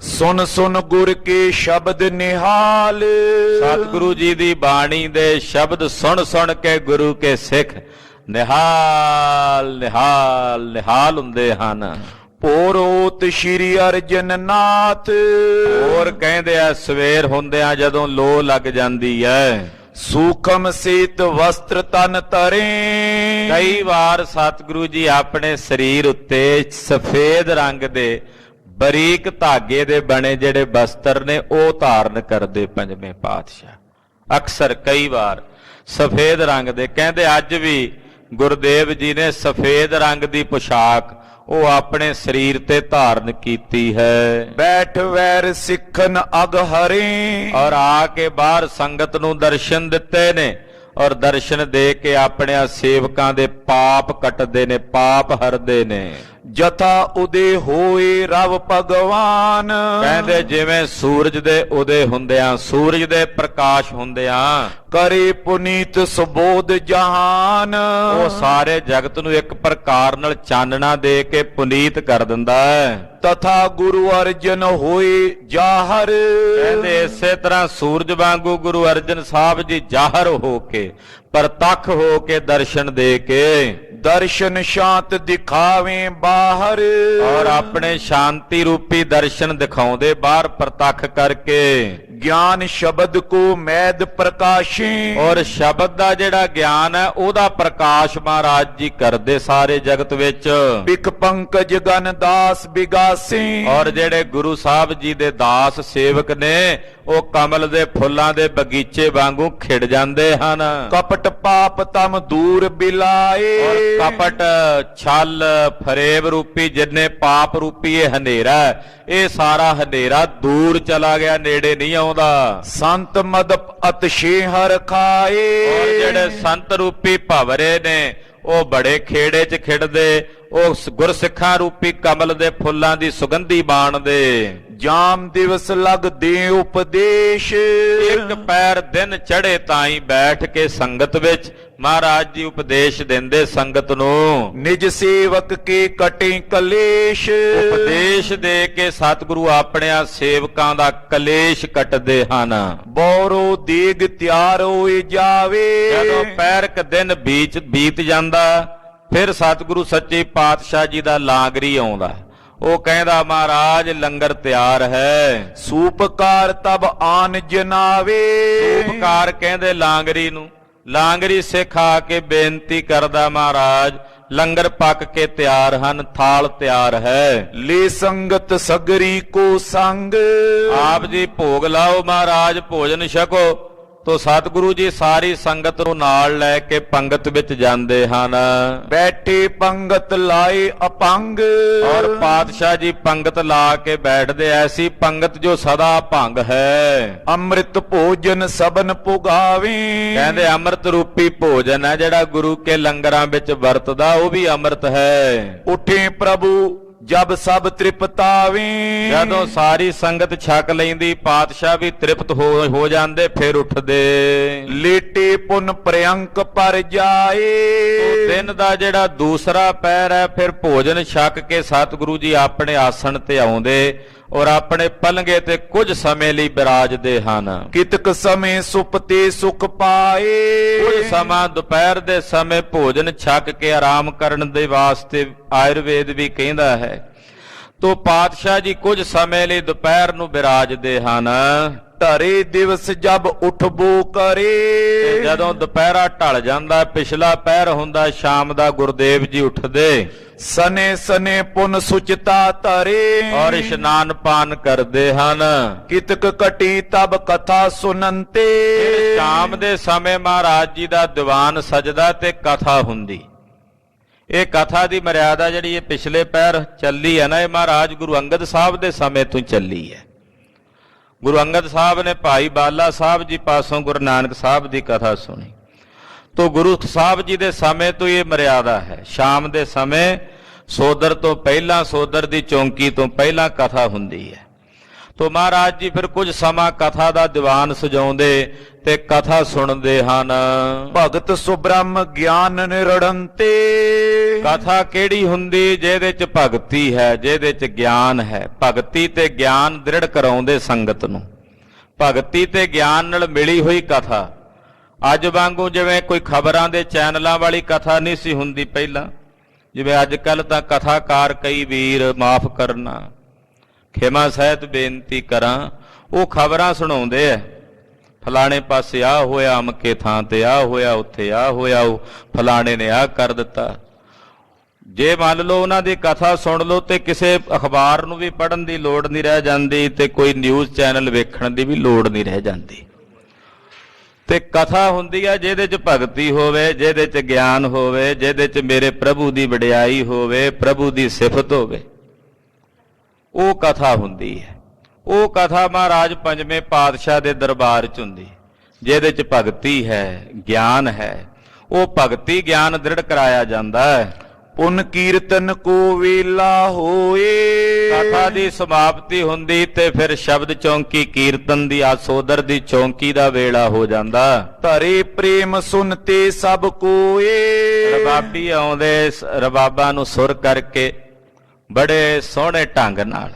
ਸੁਨ ਸੁਨ ਗੁਰ ਕੇ ਸ਼ਬਦ ਨਿਹਾਲ। ਸਤਿਗੁਰੂ ਜੀ ਦੀ ਬਾਣੀ ਦੇ ਸ਼ਬਦ ਸੁਣ ਸੁਣ ਕੇ ਗੁਰੂ ਕੇ ਸਿੱਖ ਨਿਹਾਲ ਨਿਹਾਲ ਨਿਹਾਲ ਹੁੰਦੇ ਹਨ। ਪੋਰੋਤ ਸ਼੍ਰੀ ਅਰਜਨ ਨਾਥ। ਹੋਰ ਕਹਿੰਦੇ ਆ ਸਵੇਰ ਹੁੰਦਿਆਂ ਜਦੋਂ ਲੋ ਲੱਗ ਜਾਂਦੀ ਹੈ ਸੂਖਮ ਸੀਤ ਵਸਤਰ ਤਨ ਤਰੇ। ਕਈ ਵਾਰ ਸਤਿਗੁਰੂ ਜੀ ਆਪਣੇ ਸਰੀਰ ਉੱਤੇ ਸਫੇਦ ਰੰਗ ਦੇ ਬਰੀਕ ਧਾਗੇ ਦੇ ਬਣੇ ਜਿਹੜੇ ਬਸਤਰ ਨੇ ਉਹ ਧਾਰਨ ਕਰਦੇ ਪੰਜਵੇਂ ਪਾਤਸ਼ਾਹ। ਅਕਸਰ ਕਈ ਵਾਰ ਸਫੇਦ ਰੰਗ ਦੇ। ਕਹਿੰਦੇ ਅੱਜ ਵੀ ਗੁਰਦੇਵ ਜੀ ਨੇ ਸਫੇਦ ਰੰਗ ਦੀ ਪੁਸ਼ਾਕ ਉਹ ਆਪਣੇ ਸਰੀਰ ਤੇ ਧਾਰਨ ਕੀਤੀ ਹੈ। ਬੈਠ ਵੈਰ ਸਿੱਖਨ ਅਗ ਹਰੇ। ਔਰ ਆ ਕੇ ਬਾਹਰ ਸੰਗਤ ਨੂੰ ਦਰਸ਼ਨ ਦਿੱਤੇ ਨੇ ਔਰ ਦਰਸ਼ਨ ਦੇ ਕੇ ਆਪਣੇ ਸੇਵਕਾਂ ਦੇ ਪਾਪ ਕੱਟਦੇ ਨੇ, ਪਾਪ ਹਰਦੇ ਨੇ। ਜਥਾ ਉਦੇ ਹੋਏ ਰਵ ਭਗਵਾਨ। ਕਹਿੰਦੇ ਜਿਵੇਂ ਸੂਰਜ ਦੇ ਉਦੇ ਹੁੰਦਿਆਂ, ਸੂਰਜ ਦੇ ਪ੍ਰਕਾਸ਼ ਹੁੰਦਿਆਂ ਕਰੇ ਪੁਨੀਤ ਸੁਬੋਧ ਜਹਾਨ। ਉਹ ਸਾਰੇ ਜਗਤ ਨੂੰ ਇੱਕ ਪ੍ਰਕਾਰ ਨਾਲ ਚਾਨਣਾ ਦੇ ਕੇ ਪੁਨੀਤ ਕਰ ਦਿੰਦਾ ਹੈ। ਤਥਾ ਗੁਰੂ ਅਰਜਨ ਹੋਏ ਜਾਹਰ। ਕਹਿੰਦੇ ਇਸੇ ਤਰ੍ਹਾਂ ਸੂਰਜ ਵਾਂਗੂ ਗੁਰੂ ਅਰਜਨ ਸਾਹਿਬ ਜੀ ਜ਼ਾਹਰ ਹੋ ਕੇ ਪ੍ਰਤੱਖ ਹੋ ਕੇ ਦਰਸ਼ਨ ਦੇ ਕੇ ਦਰਸ਼ਨ ਸ਼ਾਂਤ ਦਿਖਾਵੇਂ ਬਾਹਰ। ਔਰ ਆਪਣੇ ਸ਼ਾਂਤੀ ਰੂਪੀ ਦਰਸ਼ਨ ਦਿਖਾਉਂਦੇ ਬਾਹਰ ਪ੍ਰਤੱਖ ਕਰਕੇ। ਗਿਆਨ ਸ਼ਬਦ ਕੋ ਮੈਦ ਪ੍ਰਕਾਸ਼ੇ। ਔਰ ਸ਼ਬਦ ਦਾ ਜਿਹੜਾ ਗਿਆਨ ਹੈ ਉਹਦਾ ਪ੍ਰਕਾਸ਼ ਮਹਾਰਾਜ ਜੀ ਕਰਦੇ ਸਾਰੇ ਜਗਤ ਵਿੱਚ। ਬਿਕ ਪੰਕਜ ਗਨ ਦਾਸ ਬਿਗਾਸੇ। ਔਰ ਜਿਹੜੇ ਗੁਰੂ ਸਾਹਿਬ ਜੀ ਦੇ ਦਾਸ ਸੇਵਕ ਨੇ ਉਹ ਕਮਲ ਦੇ ਫੁੱਲਾਂ ਦੇ ਬਗੀਚੇ ਵਾਂਗੂ ਖਿੜ ਜਾਂਦੇ ਹਨ। ਕਪਟ ਪਾਪ ਤਮ ਦੂਰ ਬਿਲਾਏ। ਔਰ ਕਪਟ ਛਲ ਫਰੇਬ ਰੂਪੀ ਜਿੰਨੇ ਪਾਪ ਰੂਪੀ ਇਹ ਹਨੇਰਾ ਇਹ ਸਾਰਾ ਹਨੇਰਾ ਦੂਰ ਚਲਾ ਗਿਆ, ਨੇੜੇ ਨਹੀਂ ਆਉਂਦਾ। ਸੰਤ ਮਦ ਅਤਸ਼ੇ ਹਰ ਖਾਏ। ਔਰ ਜਿਹੜੇ ਸੰਤ ਰੂਪੀ ਭਵਰੇ ਨੇ ਉਹ ਬੜੇ ਖੇੜੇ 'ਚ ਖਿੜਦੇ ਉਹ ਗੁਰਸਿੱਖਾਂ ਰੂਪੀ ਕਮਲ ਦੇ ਫੁੱਲਾਂ ਦੀ ਸੁਗੰਧੀ ਬਾਣਦੇ। ਜਾਮ ਦਿਵਸ ਲਗਦੇ ਉਪਦੇਸ਼, ਇੱਕ ਪੈਰ ਦਿਨ ਚੜ੍ਹੇ ਤਾਈਂ ਬੈਠ ਕੇ ਸੰਗਤ ਵਿੱਚ ਮਹਾਰਾਜ ਜੀ ਉਪਦੇਸ਼ ਦਿੰਦੇ ਸੰਗਤ ਨੂੰ। ਨਿਜ ਸੇਵਕ ਕੇ ਕਟੇ ਕਲੇਸ਼, ਉਪਦੇਸ਼ ਦੇ ਕੇ ਸਤਿਗੁਰੂ ਆਪਣਿਆਂ ਸੇਵਕਾਂ ਦਾ ਕਲੇਸ਼ ਕੱਟਦੇ ਹਨ। ਬੌਰੋ ਦੇਗ ਤਿਆਰ ਹੋਏ ਜਾਵੇ, ਜਦੋਂ ਪੈਰਕ ਦਿਨ ਬੀਤ ਜਾਂਦਾ ਫਿਰ ਸਤਿਗੁਰੂ ਸੱਚੇ ਪਾਤਸ਼ਾਹ ਜੀ ਦਾ ਲਾਂਗਰੀ ਆਉਂਦਾ। ਉਹ ਕਹਿੰਦਾ ਮਹਾਰਾਜ ਲੰਗਰ ਤਿਆਰ ਹੈ। ਸੂਪਕਾਰ ਤਬ ਆਨ ਜਨਾਵੇ, ਸੂਪਕਾਰ ਕਹਿੰਦੇ ਲਾਂਗਰੀ ਨੂੰ। ਲਾਂਗਰੀ ਸਿੱਖ ਆ ਕੇ ਬੇਨਤੀ ਕਰਦਾ ਮਹਾਰਾਜ ਲੰਗਰ ਪੱਕ ਕੇ ਤਿਆਰ ਹਨ, ਥਾਲ ਤਿਆਰ ਹੈ। ਲੈ ਸੰਗਤ ਸਗਰੀ ਕੋ ਸੰਗ, ਆਪ ਜੀ ਭੋਗ ਲਾਓ ਮਹਾਰਾਜ ਭੋਜਨ ਛਕੋ। ਤੋ ਸਤਿਗੁਰੂ ਜੀ ਸਾਰੀ ਸੰਗਤ ਨੂੰ ਨਾਲ ਲੈ ਕੇ ਪੰਗਤ ਵਿੱਚ ਜਾਂਦੇ ਹਨ। ਬੈਠੇ ਪੰਗਤ ਲਾਏ ਅਪੰਗ, ਔਰ ਪਾਤਸ਼ਾਹ ਜੀ ਪੰਗਤ ਲਾ ਕੇ ਬੈਠਦੇ। ਐਸੀ ਪੰਗਤ ਜੋ ਸਦਾ ਭੰਗ ਹੈ। ਅੰਮ੍ਰਿਤ ਭੋਜਨ ਸਬਨ ਪੁਗਾਵੇ, ਕਹਿੰਦੇ ਅੰਮ੍ਰਿਤ ਰੂਪੀ ਭੋਜਨ ਹੈ ਜਿਹੜਾ ਗੁਰੂ ਕੇ ਲੰਗਰਾਂ ਵਿੱਚ ਵਰਤਦਾ, ਉਹ ਵੀ ਅੰਮ੍ਰਿਤ ਹੈ। ਉਠੇ ਪ੍ਰਭੂ ਜਬ ਸਭ ਤ੍ਰਿਪਤਾਵੇ, ਜਦੋਂ ਸਾਰੀ ਸੰਗਤ ਛਕ ਲੈਂਦੀ ਪਾਤਸ਼ਾਹ ਵੀ ਤ੍ਰਿਪਤ ਹੋ ਜਾਂਦੇ ਫਿਰ ਉੱਠਦੇ। ਲੇਟੇ ਪੁਨ ਪ੍ਰਿਅੰਕ ਪਰ ਜਾਏ, ਦਿਨ ਦਾ ਜਿਹੜਾ ਦੂਸਰਾ ਪਹਿਰ ਹੈ ਫਿਰ ਭੋਜਨ ਛਕ ਕੇ ਸਤਿਗੁਰੂ ਜੀ ਆਪਣੇ ਆਸਣ ਤੇ ਆਉਂਦੇ ਔਰ ਆਪਣੇ ਪਲੰਗੇ ਤੇ ਕੁਝ ਸਮੇਂ ਲਈ ਬਿਰਾਜਦੇ ਹਨ। ਕਿਤਕ ਸਮੇਂ ਸੁਪਤੇ ਸੁਖ ਪਾਏ, ਕੁਝ ਸਮਾਂ ਦੁਪਹਿਰ ਦੇ ਸਮੇਂ ਭੋਜਨ ਛਕ ਕੇ ਆਰਾਮ ਕਰਨ ਦੇ ਵਾਸਤੇ ਆਯੁਰਵੇਦ ਵੀ ਕਹਿੰਦਾ ਹੈ। ਤੋ ਪਾਤਸ਼ਾਹ ਜੀ ਕੁਝ ਸਮੇਂ ਲਈ ਦੁਪਹਿਰ ਨੂੰ ਬਿਰਾਜਦੇ ਹਨ। ਧਰੇ ਦਿਵਸ ਜਬ ਉਠਬੋ ਕਰੇ, ਜਦੋਂ ਦੁਪਹਿਰਾ ਢਲ ਜਾਂਦਾ ਪਿਛਲਾ ਪਹਿਰ ਹੁੰਦਾ ਸ਼ਾਮ ਦਾ, ਗੁਰਦੇਵ ਜੀ ਉੱਠਦੇ। ਸਨੇ ਸਨੇ ਪੁਨ ਸੁਚਤਾ ਧਰੇ, ਔਰ ਇਸ਼ਨਾਨ ਪਾਨ ਕਰਦੇ ਹਨ। ਕਿਤਕ ਕਟੀ ਤਬ ਕਥਾ ਸੁਨੰਤੇ, ਸ਼ਾਮ ਦੇ ਸਮੇਂ ਮਹਾਰਾਜ ਜੀ ਦਾ ਦੀਵਾਨ ਸਜਦਾ ਤੇ ਕਥਾ ਹੁੰਦੀ। ਇਹ ਕਥਾ ਦੀ ਮਰਿਆਦਾ ਜਿਹੜੀ ਇਹ ਪਿਛਲੇ ਪਹਿਰ ਚੱਲੀ ਹੈ ਨਾ, ਇਹ ਮਹਾਰਾਜ ਗੁਰੂ ਅੰਗਦ ਸਾਹਿਬ ਦੇ ਸਮੇਂ ਤੋਂ ਚੱਲੀ ਹੈ। ਗੁਰੂ ਅੰਗਦ ਸਾਹਿਬ ਨੇ ਭਾਈ ਬਾਲਾ ਸਾਹਿਬ ਜੀ ਪਾਸੋਂ ਗੁਰੂ ਨਾਨਕ ਸਾਹਿਬ ਦੀ ਕਥਾ ਸੁਣੀ। ਤੋ ਗੁਰੂ ਸਾਹਿਬ ਜੀ ਦੇ ਸਮੇਂ ਤੋਂ ਇਹ ਮਰਿਆਦਾ ਹੈ। ਸ਼ਾਮ ਦੇ ਸਮੇਂ ਸੋਦਰ ਤੋਂ ਪਹਿਲਾਂ, ਸੋਦਰ ਦੀ ਚੌਂਕੀ ਤੋਂ ਪਹਿਲਾਂ ਕਥਾ ਹੁੰਦੀ ਹੈ। ਤੋ ਮਹਾਰਾਜ ਜੀ ਫਿਰ ਕੁਝ ਸਮਾਂ ਕਥਾ ਦਾ ਦੀਵਾਨ ਸਜਾਉਂਦੇ ਤੇ ਕਥਾ ਸੁਣਦੇ ਹਨ। ਭਗਤ ਸੁਬ੍ਰਹਮ ਗਿਆਨ ਨਿਰੜੰਤੇ, ਕਥਾ ਕਿਹੜੀ ਹੁੰਦੀ ਜਿਹਦੇ ਚ ਭਗਤੀ ਹੈ, ਜਿਹਦੇ ਚ ਗਿਆਨ ਹੈ। ਭਗਤੀ ਤੇ ਗਿਆਨ ਦ੍ਰਿੜ ਕਰਾਉਂਦੇ ਸੰਗਤ ਨੂੰ। ਭਗਤੀ ਤੇ ਗਿਆਨ ਨਾਲ ਮਿਲੀ ਹੋਈ ਕਥਾ। ਅੱਜ ਵਾਂਗੂ ਜਿਵੇਂ ਕੋਈ ਖਬਰਾਂ ਦੇ ਚੈਨਲਾਂ ਵਾਲੀ ਕਥਾ ਨਹੀਂ ਸੀ ਹੁੰਦੀ ਪਹਿਲਾਂ। ਜਿਵੇਂ ਅੱਜ ਕੱਲ ਤਾਂ ਕਥਾਕਾਰ ਕਈ ਵੀਰ, ਮਾਫ ਕਰਨਾ, ਖਿਮਾ ਸਹਿਤ ਬੇਨਤੀ ਕਰਾਂ, ਉਹ ਖਬਰਾਂ ਸੁਣਾਉਂਦੇ ਐ। ਫਲਾਣੇ ਪਾਸੇ ਆ ਹੋਇਆ, ਅਮਕੇ ਥਾਂ ਤੇ ਆ ਹੋਇਆ, ਉੱਥੇ ਆ ਹੋਇਆ, ਉਹ ਫਲਾਣੇ ਨੇ ਆ ਕਰ ਦਿੱਤਾ। ਜੇ ਮੰਨ ਲਓ ਉਹਨਾਂ ਦੀ ਕਥਾ ਸੁਣ ਲਓ ਤੇ ਕਿਸੇ ਅਖਬਾਰ ਨੂੰ ਵੀ ਪੜ੍ਹਨ ਦੀ ਲੋੜ ਨਹੀਂ ਰਹਿ ਜਾਂਦੀ ਤੇ ਕੋਈ ਨਿਊਜ਼ ਚੈਨਲ ਵੇਖਣ ਦੀ ਵੀ ਲੋੜ ਨਹੀਂ ਰਹਿ ਜਾਂਦੀ। ਤੇ ਕਥਾ ਹੁੰਦੀ ਆ ਜਿਹਦੇ ਚ ਭਗਤੀ ਹੋਵੇ, ਜਿਹਦੇ ਚ ਗਿਆਨ ਹੋਵੇ, ਜਿਹਦੇ ਚ ਮੇਰੇ ਪ੍ਰਭੂ ਦੀ ਵਡਿਆਈ ਹੋਵੇ, ਪ੍ਰਭੂ ਦੀ ਸਿਫਤ ਹੋਵੇ, ਉਹ ਕਥਾ ਹੁੰਦੀ ਹੈ। ਉਹ ਕਥਾ ਮਹਾਰਾਜ ਪੰਜਵੇਂ ਪਾਤਸ਼ਾਹ ਦੇ ਦਰਬਾਰ ਚ ਹੁੰਦੀ, ਜਿਹਦੇ ਚ ਭਗਤੀ ਹੈ, ਗਿਆਨ ਹੈ। ਉਹ ਭਗਤੀ ਗਿਆਨ ਦ੍ਰਿੜ ਕਰਾਇਆ ਜਾਂਦਾ ਹੈ। ਪੁਨ ਕੀਰਤਨ ਕੋ ਵੇਲਾ ਹੋਏ, ਕਥਾ ਦੀ ਸਮਾਪਤੀ ਹੁੰਦੀ ਤੇ ਫਿਰ ਸ਼ਬਦ ਚੌਂਕੀ ਕੀਰਤਨ ਦੀ, ਆਸੋਦਰ ਦੀ ਚੌਂਕੀ ਦਾ ਵੇਲਾ ਹੋ ਜਾਂਦਾ। ਧਰੇ ਪ੍ਰੇਮ ਸੁਨਤੇ ਸਭ ਕੋਏ, ਰਬਾਬੀ ਆਉਂਦੇ ਰਬਾਬਾਂ ਨੂੰ ਸੁਰ ਕਰਕੇ ਬੜੇ ਸੋਹਣੇ ਢੰਗ ਨਾਲ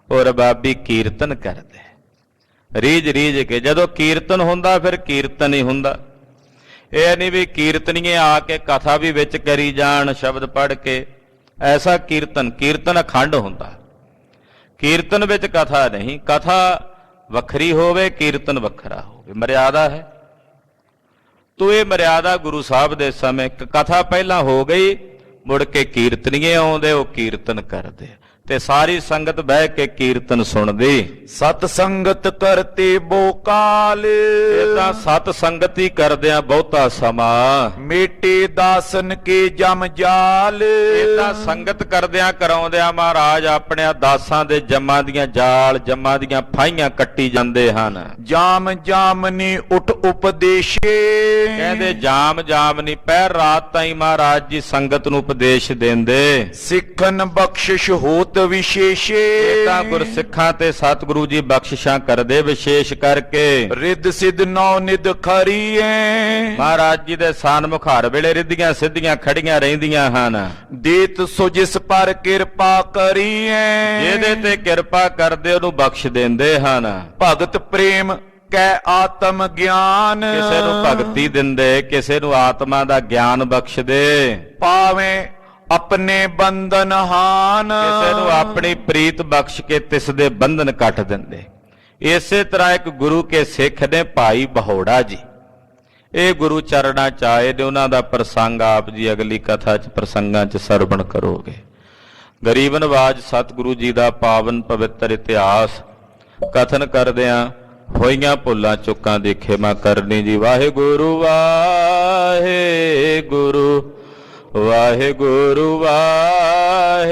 ਉਹ ਰਬਾਬੀ ਕੀਰਤਨ ਕਰਦੇ ਰੀਝ ਰੀਝ ਕੇ। ਜਦੋਂ ਕੀਰਤਨ ਹੁੰਦਾ ਫਿਰ ਕੀਰਤਨ ਹੀ ਹੁੰਦਾ। ਇਹ ਨਹੀਂ ਵੀ ਕੀਰਤਨੀਏ ਆ ਕੇ ਕਥਾ ਵੀ ਵਿੱਚ ਕਰੀ ਜਾਣ ਸ਼ਬਦ ਪੜ੍ਹ ਕੇ। ਐਸਾ ਕੀਰਤਨ, ਕੀਰਤਨ ਅਖੰਡ ਹੁੰਦਾ। ਕੀਰਤਨ ਵਿੱਚ ਕਥਾ ਨਹੀਂ, ਕਥਾ ਵੱਖਰੀ ਹੋਵੇ, ਕੀਰਤਨ ਵੱਖਰਾ ਹੋਵੇ, ਮਰਿਆਦਾ ਹੈ। ਤੋ ਇਹ ਮਰਿਆਦਾ ਗੁਰੂ ਸਾਹਿਬ ਦੇ ਸਮੇਂ ਕਥਾ ਪਹਿਲਾਂ ਹੋ ਗਈ, ਮੁੜ ਕੇ ਕੀਰਤਨੀਏ ਆਉਂਦੇ, ਉਹ ਕੀਰਤਨ ਕਰਦੇ। ਤੇ ਸਾਰੀ ਸੰਗਤ ਬਹਿ ਕੇ ਕੀਰਤਨ ਸੁਣਦੀ। ਸਤ ਸੰਗਤ ਕਰਤੇ ਬੋਕਾਲ, ਇਹ ਤਾਂ ਸਤ ਸੰਗਤੀ ਕਰਦਿਆਂ ਬਹੁਤਾ ਸਮਾਂ, ਮੇਟੇ ਦਾਸਨ ਕੇ ਜਮ ਜਾਲ। ਇਹ ਤਾਂ ਸੰਗਤ ਕਰਦਿਆਂ ਕਰਾਉਂਦਿਆਂ ਮਹਾਰਾਜ ਆਪਣੇ ਦਾਸਾਂ ਦੇ ਜੰਮਾਂ ਦੀਆਂ ਜਾਲ, ਜੰਮਾਂ ਦੀਆਂ ਫਾਹੀਆਂ ਕੱਟੀ ਜਾਂਦੇ ਹਨ। ਜਾਮ ਜਾਮਨੀ ਉਠ ਉਪਦੇਸ਼ੇ, ਕਹਿੰਦੇ ਜਾਮ ਜਾਮਨੀ ਪਹਿਰ ਰਾਤ ਤਾਈਂ ਮਹਾਰਾਜ ਜੀ ਸੰਗਤ ਨੂੰ ਉਪਦੇਸ਼ ਦਿੰਦੇ। ਸਿੱਖਨ ਬਖਸ਼ਿਸ਼ ਹੋਤ ਵਿਸ਼ੇਸ਼ੇ, ਇਹ ਤਾਂ ਗੁਰਸਿੱਖਾਂ ਤੇ ਸਤਿਗੁਰੂ ਜੀ ਬਖਸ਼ਿਸ਼ਾਂ ਕਰਦੇ ਵਿਸ਼ੇਸ਼ ਕਰਕੇ। ਰਿੱਧ ਸਿੱਧ ਨੌ ਨਿਧ ਖਰੀਏ, ਮਹਾਰਾਜ ਜੀ ਦੇ ਸਾਨਮੁਖ ਹਰ ਵੇਲੇ ਰਿੱਧੀਆਂ ਸਿੱਧੀਆਂ ਖੜੀਆਂ ਰਹਿੰਦੀਆਂ ਹਨ। ਦੇਤ ਸੋ ਜਿਸ ਪਰ ਕਿਰਪਾ ਕਰੀਏ, ਜਿਹਦੇ ਤੇ ਕਿਰਪਾ ਕਰਦੇ ਉਹਨੂੰ ਬਖਸ਼ ਦਿੰਦੇ ਹਨ। ਭਗਤ ਪ੍ਰੇਮ ਕੈ ਆਤਮ ਗਿਆਨ, ਕਿਸੇ ਨੂੰ ਭਗਤੀ ਦਿੰਦੇ, ਕਿਸੇ ਨੂੰ ਆਤਮਾ ਦਾ ਗਿਆਨ ਬਖਸ਼ਦੇ। ਪਾਵੇਂ ਆਪਣੇ ਬੰਧਨ ਹਾਨ, ਕਿਸੇ ਨੂੰ ਆਪਣੀ ਪ੍ਰੀਤ ਬਖਸ਼ ਕੇ ਤਿਸ ਦੇ ਬੰਧਨ ਕੱਟ ਦਿੰਦੇ। ਇਸੇ ਤਰ੍ਹਾਂ ਇੱਕ ਗੁਰੂ ਕੇ ਸਿੱਖ ਨੇ ਭਾਈ ਬਹੋੜਾ ਜੀ, ਇਹ ਗੁਰੂ ਚਰਨਾਂ ਚ ਆਏ ਨੇ। ਉਹਨਾਂ ਦਾ ਪ੍ਰਸੰਗ ਆਪ ਜੀ ਅਗਲੀ ਕਥਾ ਚ ਪ੍ਰਸੰਗਾਂ ਚ ਸਰਵਣ ਕਰੋਗੇ। ਗਰੀਬ ਨਵਾਜ ਸਤਿਗੁਰੂ ਜੀ ਦਾ ਪਾਵਨ ਪਵਿੱਤਰ ਇਤਿਹਾਸ ਕਥਨ ਕਰਦਿਆਂ ਹੋਈਆਂ ਭੁੱਲਾਂ ਚੁੱਕਾਂ ਦੀ ਖਿਮਾ ਕਰਨੀ ਜੀ। ਵਾਹਿਗੁਰੂ ਵਾਹਿਗੁਰੂ ਵਾਹਿਗੁਰੂ ਵਾਹਿਗੁਰੂ।